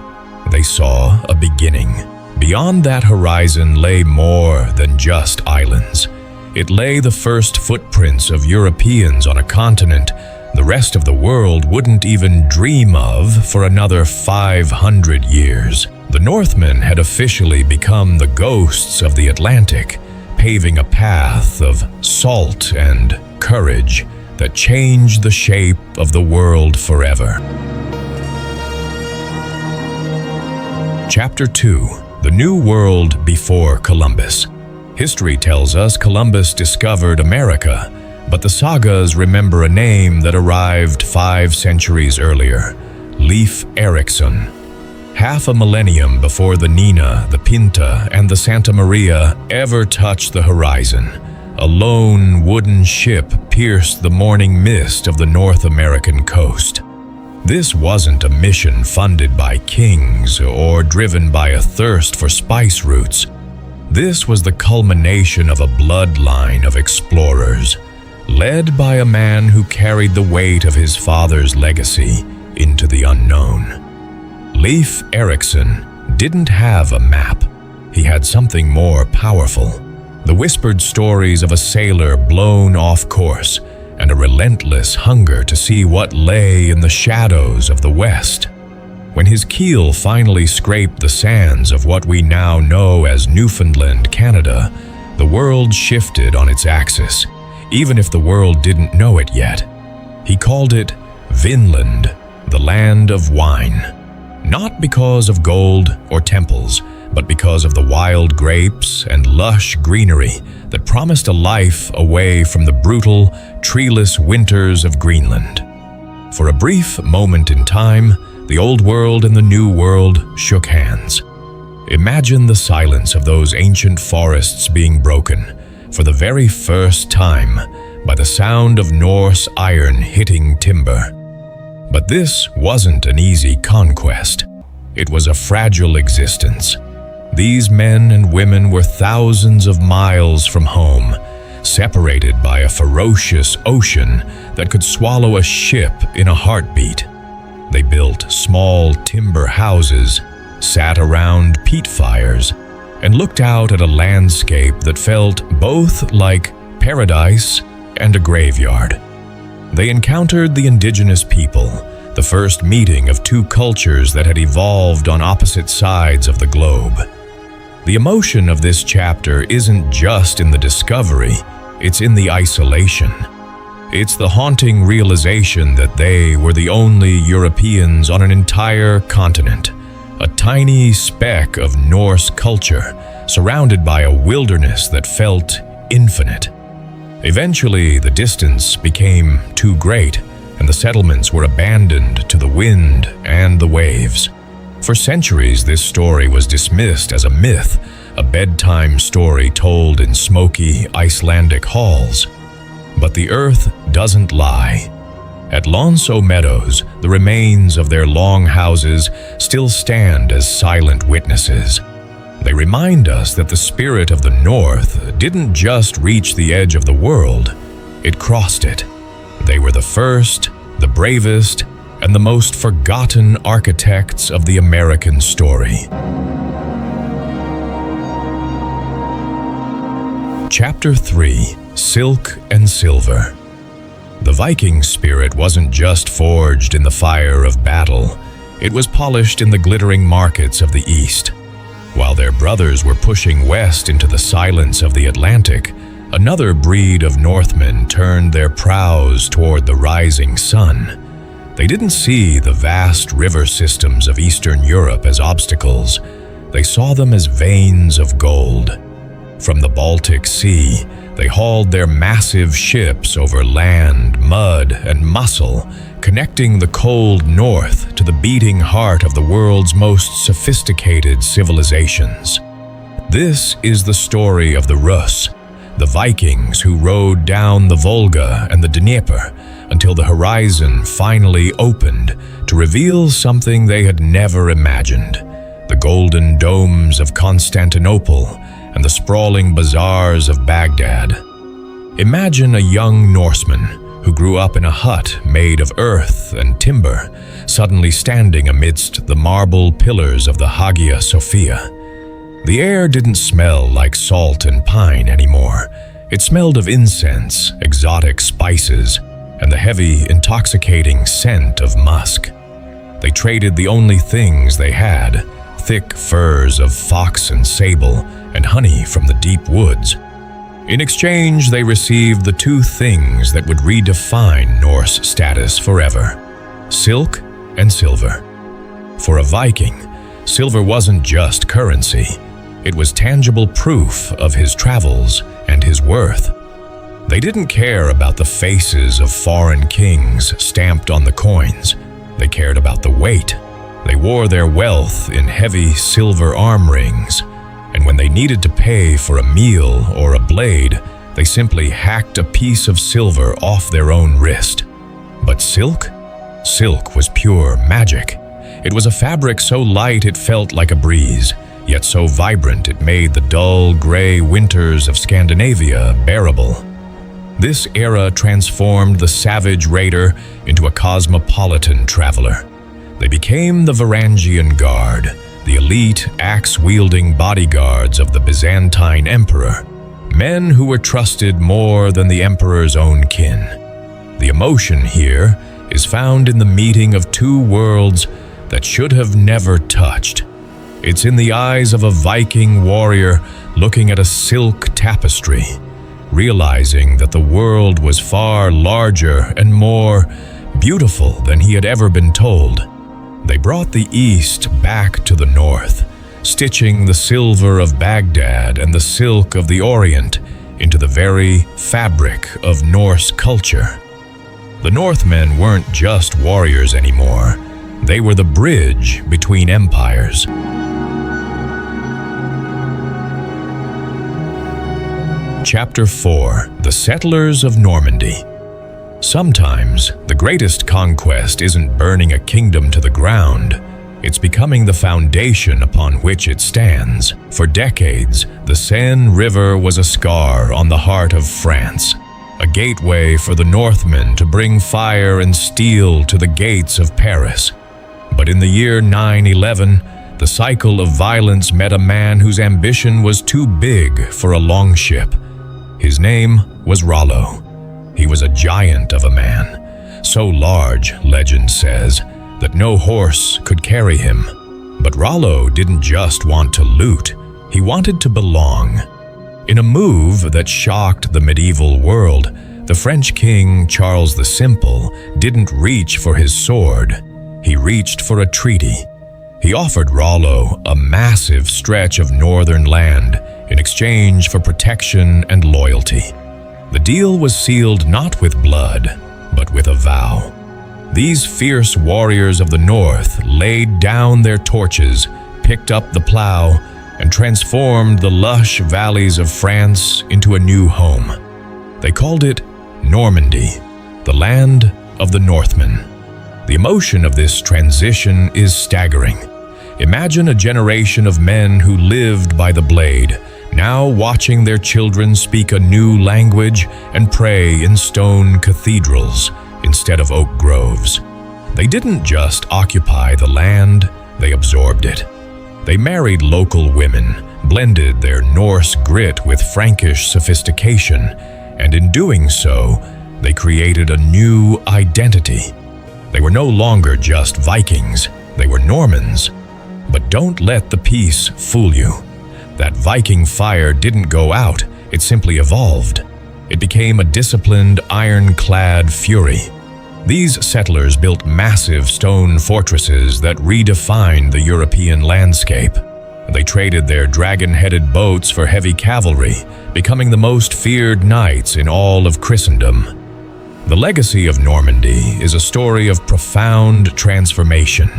They saw a beginning. Beyond that horizon lay more than just islands. It lay the first footprints of Europeans on a continent the rest of the world wouldn't even dream of for another 500 years. The Northmen had officially become the ghosts of the Atlantic, paving a path of salt and courage that changed the shape of the world forever. Chapter 2: The New World Before Columbus. History tells us Columbus discovered America, but the sagas remember a name that arrived 5 centuries earlier: Leif Erikson. Half a millennium before the Nina, the Pinta, and the Santa Maria ever touched the horizon, a lone wooden ship pierced the morning mist of the North American coast. This wasn't a mission funded by kings or driven by a thirst for spice roots. This was the culmination of a bloodline of explorers, led by a man who carried the weight of his father's legacy into the unknown. Leif Erikson didn't have a map. He had something more powerful: the whispered stories of a sailor blown off course and a relentless hunger to see what lay in the shadows of the West. When his keel finally scraped the sands of what we now know as Newfoundland, Canada, the world shifted on its axis, even if the world didn't know it yet. He called it Vinland, the land of wine. Not because of gold or temples, but because of the wild grapes and lush greenery that promised a life away from the brutal, treeless winters of Greenland. For a brief moment in time, the old world and the new world shook hands. Imagine the silence of those ancient forests being broken, for the very first time, by the sound of Norse iron hitting timber. But this wasn't an easy conquest. It was a fragile existence. These men and women were thousands of miles from home, separated by a ferocious ocean that could swallow a ship in a heartbeat. They built small timber houses, sat around peat fires, and looked out at a landscape that felt both like paradise and a graveyard. They encountered the indigenous people, the first meeting of two cultures that had evolved on opposite sides of the globe. The emotion of this chapter isn't just in the discovery, it's in the isolation. It's the haunting realization that they were the only Europeans on an entire continent, a tiny speck of Norse culture, surrounded by a wilderness that felt infinite. Eventually, the distance became too great, and the settlements were abandoned to the wind and the waves. For centuries, this story was dismissed as a myth, a bedtime story told in smoky, Icelandic halls. But the earth doesn't lie. At Lonso Meadows, the remains of their long houses still stand as silent witnesses. They remind us that the spirit of the North didn't just reach the edge of the world, it crossed it. They were the first, the bravest, and the most forgotten architects of the American story. Chapter 3: Silk and Silver. The Viking spirit wasn't just forged in the fire of battle, it was polished in the glittering markets of the East. While their brothers were pushing west into the silence of the Atlantic, another breed of Northmen turned their prows toward the rising sun. They didn't see the vast river systems of Eastern Europe as obstacles. They saw them as veins of gold. From the Baltic Sea, they hauled their massive ships over land, mud, and muscle, connecting the cold north to the beating heart of the world's most sophisticated civilizations. This is the story of the Rus, the Vikings who rode down the Volga and the Dnieper until the horizon finally opened to reveal something they had never imagined: the golden domes of Constantinople and the sprawling bazaars of Baghdad. Imagine a young Norseman who grew up in a hut made of earth and timber, suddenly standing amidst the marble pillars of the Hagia Sophia. The air didn't smell like salt and pine anymore. It smelled of incense, exotic spices, and the heavy, intoxicating scent of musk. They traded the only things they had: thick furs of fox and sable, and honey from the deep woods. In exchange, they received the two things that would redefine Norse status forever: silk and silver. For a Viking, silver wasn't just currency. It was tangible proof of his travels and his worth. They didn't care about the faces of foreign kings stamped on the coins. They cared about the weight. They wore their wealth in heavy silver arm rings, and when they needed to pay for a meal or a blade, they simply hacked a piece of silver off their own wrist. But silk? Silk was pure magic. It was a fabric so light it felt like a breeze, yet so vibrant it made the dull, gray winters of Scandinavia bearable. This era transformed the savage raider into a cosmopolitan traveler. They became the Varangian Guard, the elite, axe-wielding bodyguards of the Byzantine emperor, men who were trusted more than the emperor's own kin. The emotion here is found in the meeting of two worlds that should have never touched. It's in the eyes of a Viking warrior looking at a silk tapestry, realizing that the world was far larger and more beautiful than he had ever been told. They brought the East back to the North, stitching the silver of Baghdad and the silk of the Orient into the very fabric of Norse culture. The Northmen weren't just warriors anymore. They were the bridge between empires. Chapter 4: The Settlers of Normandy. Sometimes, the greatest conquest isn't burning a kingdom to the ground. It's becoming the foundation upon which it stands. For decades, the Seine River was a scar on the heart of France, a gateway for the Northmen to bring fire and steel to the gates of Paris. But in the year 911, the cycle of violence met a man whose ambition was too big for a longship. His name was Rollo. He was a giant of a man, so large, legend says, that no horse could carry him. But Rollo didn't just want to loot, he wanted to belong. In a move that shocked the medieval world, the French king Charles the Simple didn't reach for his sword, he reached for a treaty. He offered Rollo a massive stretch of northern land in exchange for protection and loyalty. The deal was sealed not with blood, but with a vow. These fierce warriors of the North laid down their torches, picked up the plow, and transformed the lush valleys of France into a new home. They called it Normandy, the land of the Northmen. The emotion of this transition is staggering. Imagine a generation of men who lived by the blade, now watching their children speak a new language and pray in stone cathedrals instead of oak groves. They didn't just occupy the land, they absorbed it. They married local women, blended their Norse grit with Frankish sophistication, and in doing so, they created a new identity. They were no longer just Vikings, they were Normans. But don't let the peace fool you. That Viking fire didn't go out, it simply evolved. It became a disciplined, ironclad fury. These settlers built massive stone fortresses that redefined the European landscape. They traded their dragon-headed boats for heavy cavalry, becoming the most feared knights in all of Christendom. The legacy of Normandy is a story of profound transformation.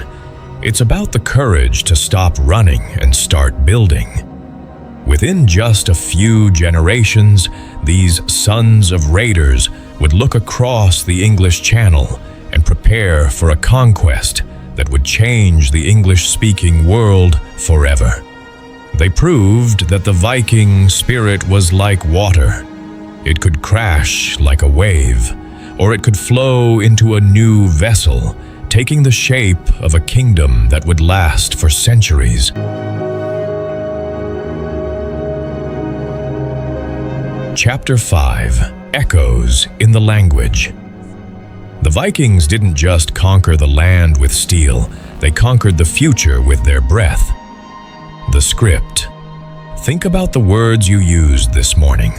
It's about the courage to stop running and start building. Within just a few generations, these sons of raiders would look across the English Channel and prepare for a conquest that would change the English-speaking world forever. They proved that the Viking spirit was like water. It could crash like a wave, or it could flow into a new vessel, taking the shape of a kingdom that would last for centuries. Chapter 5: Echoes in the Language. The Vikings didn't just conquer the land with steel, they conquered the future with their breath. The script. Think about the words you used this morning,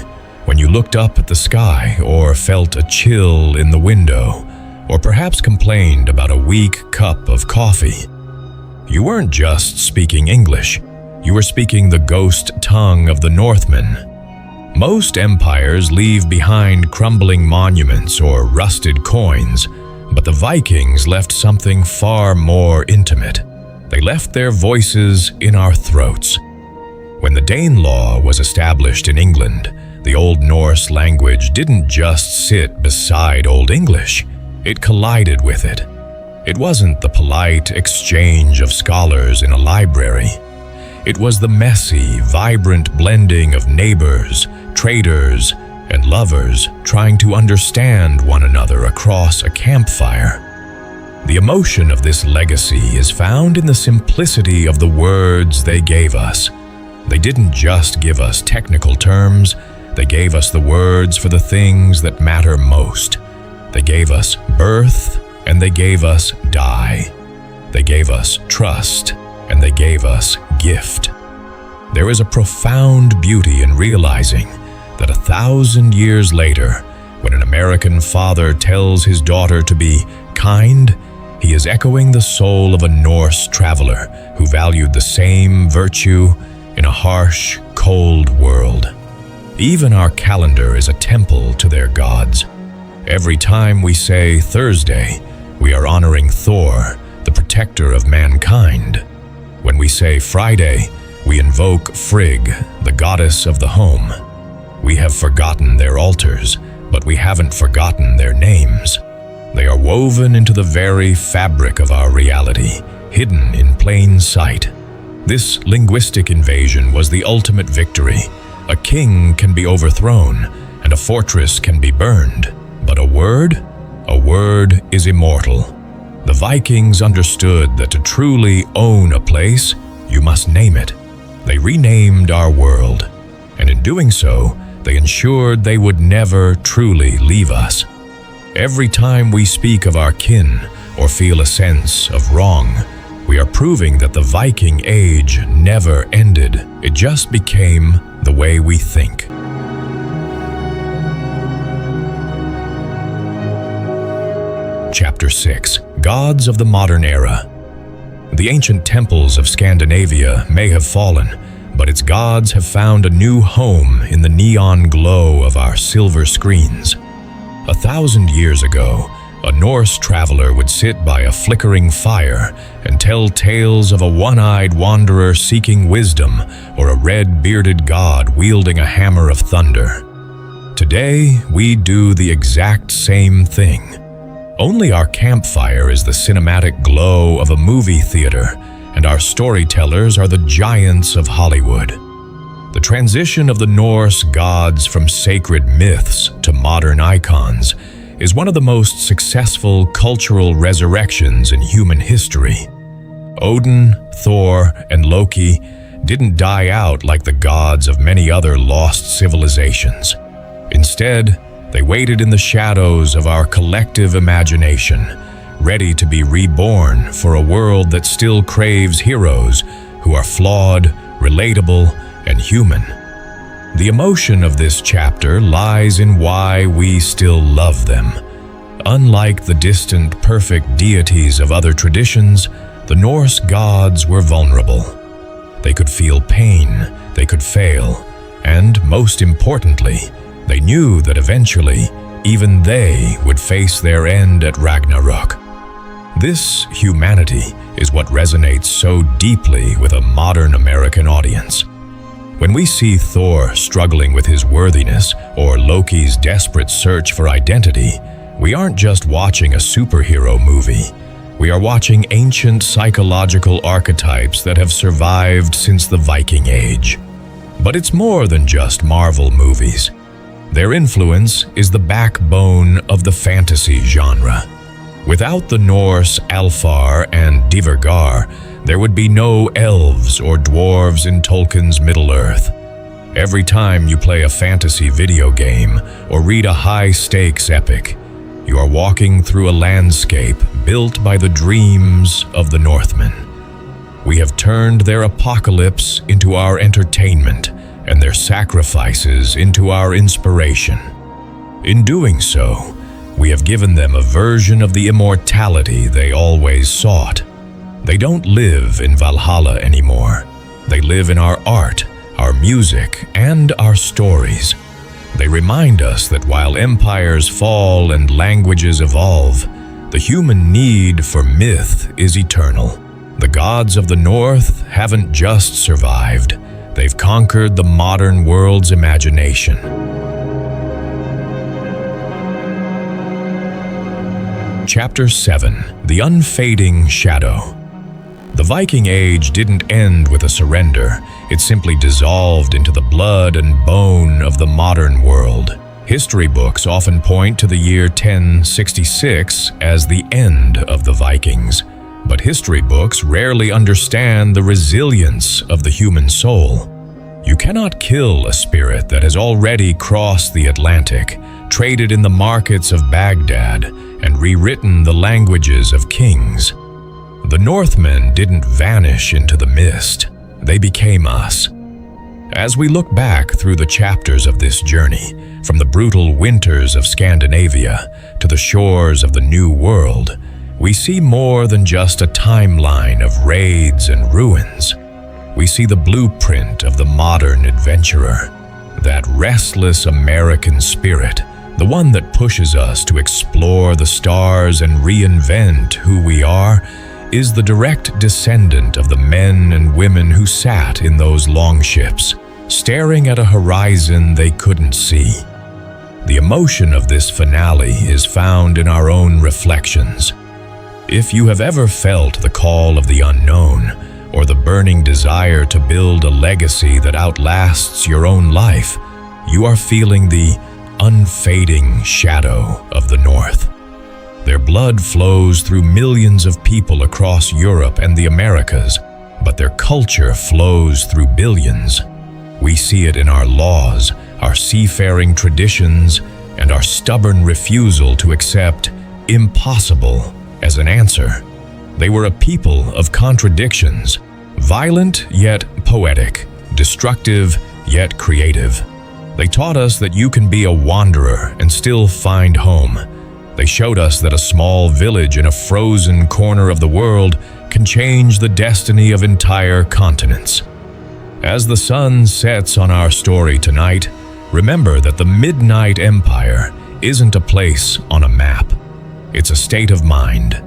when you looked up at the sky or felt a chill in the window, or perhaps complained about a weak cup of coffee. You weren't just speaking English, you were speaking the ghost tongue of the Northmen. Most empires leave behind crumbling monuments or rusted coins, but the Vikings left something far more intimate. They left their voices in our throats. When the Danelaw was established in England, the Old Norse language didn't just sit beside Old English, it collided with it. It wasn't the polite exchange of scholars in a library. It was the messy, vibrant blending of neighbors, traders, and lovers trying to understand one another across a campfire. The emotion of this legacy is found in the simplicity of the words they gave us. They didn't just give us technical terms, they gave us the words for the things that matter most. They gave us birth, and they gave us die. They gave us trust, and they gave us gift. There is a profound beauty in realizing that 1,000 years later, when an American father tells his daughter to be kind, he is echoing the soul of a Norse traveler who valued the same virtue in a harsh, cold world. Even our calendar is a temple to their gods. Every time we say Thursday, we are honoring Thor, the protector of mankind. When we say Friday, we invoke Frigg, the goddess of the home. We have forgotten their altars, but we haven't forgotten their names. They are woven into the very fabric of our reality, hidden in plain sight. This linguistic invasion was the ultimate victory. A king can be overthrown, and a fortress can be burned. But a word is immortal. The Vikings understood that to truly own a place, you must name it. They renamed our world, and in doing so, they ensured they would never truly leave us. Every time we speak of our kin or feel a sense of wrong, we are proving that the Viking Age never ended. It just became the way we think. Chapter 6: Gods of the Modern Era. The ancient temples of Scandinavia may have fallen, but its gods have found a new home in the neon glow of our silver screens. 1,000 years ago, a Norse traveler would sit by a flickering fire and tell tales of a one-eyed wanderer seeking wisdom or a red-bearded god wielding a hammer of thunder. Today, we do the exact same thing. Only our campfire is the cinematic glow of a movie theater, and our storytellers are the giants of Hollywood. The transition of the Norse gods from sacred myths to modern icons is one of the most successful cultural resurrections in human history. Odin, Thor, and Loki didn't die out like the gods of many other lost civilizations. Instead, they waited in the shadows of our collective imagination, ready to be reborn for a world that still craves heroes who are flawed, relatable, and human. The emotion of this chapter lies in why we still love them. Unlike the distant, perfect deities of other traditions, the Norse gods were vulnerable. They could feel pain, they could fail, and most importantly, they knew that eventually, even they would face their end at Ragnarok. This humanity is what resonates so deeply with a modern American audience. When we see Thor struggling with his worthiness or Loki's desperate search for identity, we aren't just watching a superhero movie. We are watching ancient psychological archetypes that have survived since the Viking Age. But it's more than just Marvel movies. Their influence is the backbone of the fantasy genre. Without the Norse Alfar and Divergar, there would be no elves or dwarves in Tolkien's Middle-earth. Every time you play a fantasy video game or read a high-stakes epic, you are walking through a landscape built by the dreams of the Northmen. We have turned their apocalypse into our entertainment and their sacrifices into our inspiration. In doing so, we have given them a version of the immortality they always sought. They don't live in Valhalla anymore. They live in our art, our music, and our stories. They remind us that while empires fall and languages evolve, the human need for myth is eternal. The gods of the North haven't just survived. They've conquered the modern world's imagination. Chapter 7: The Unfading Shadow. The Viking Age didn't end with a surrender. It simply dissolved into the blood and bone of the modern world. History books often point to the year 1066 as the end of the Vikings. But history books rarely understand the resilience of the human soul. You cannot kill a spirit that has already crossed the Atlantic, traded in the markets of Baghdad, and rewritten the languages of kings. The Northmen didn't vanish into the mist. They became us. As we look back through the chapters of this journey, from the brutal winters of Scandinavia to the shores of the New World, we see more than just a timeline of raids and ruins. We see the blueprint of the modern adventurer, that restless American spirit, the one that pushes us to explore the stars and reinvent who we are, is the direct descendant of the men and women who sat in those longships, staring at a horizon they couldn't see. The emotion of this finale is found in our own reflections. If you have ever felt the call of the unknown, or the burning desire to build a legacy that outlasts your own life, you are feeling the unfading shadow of the North. Their blood flows through millions of people across Europe and the Americas, but their culture flows through billions. We see it in our laws, our seafaring traditions, and our stubborn refusal to accept impossible as an answer. They were a people of contradictions, violent yet poetic, destructive yet creative. They taught us that you can be a wanderer and still find home. They showed us that a small village in a frozen corner of the world can change the destiny of entire continents. As the sun sets on our story tonight, remember that the Midnight Empire isn't a place on a map. It's a state of mind.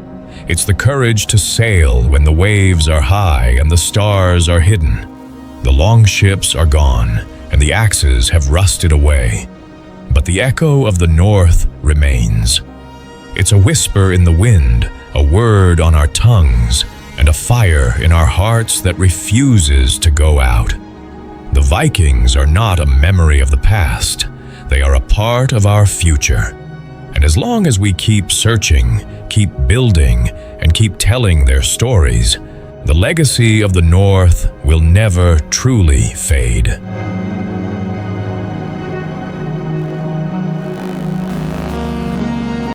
It's the courage to sail when the waves are high and the stars are hidden. The long ships are gone, and the axes have rusted away. But the echo of the North remains. It's a whisper in the wind, a word on our tongues, and a fire in our hearts that refuses to go out. The Vikings are not a memory of the past. They are a part of our future. And as long as we keep searching, keep building, and keep telling their stories, the legacy of the North will never truly fade.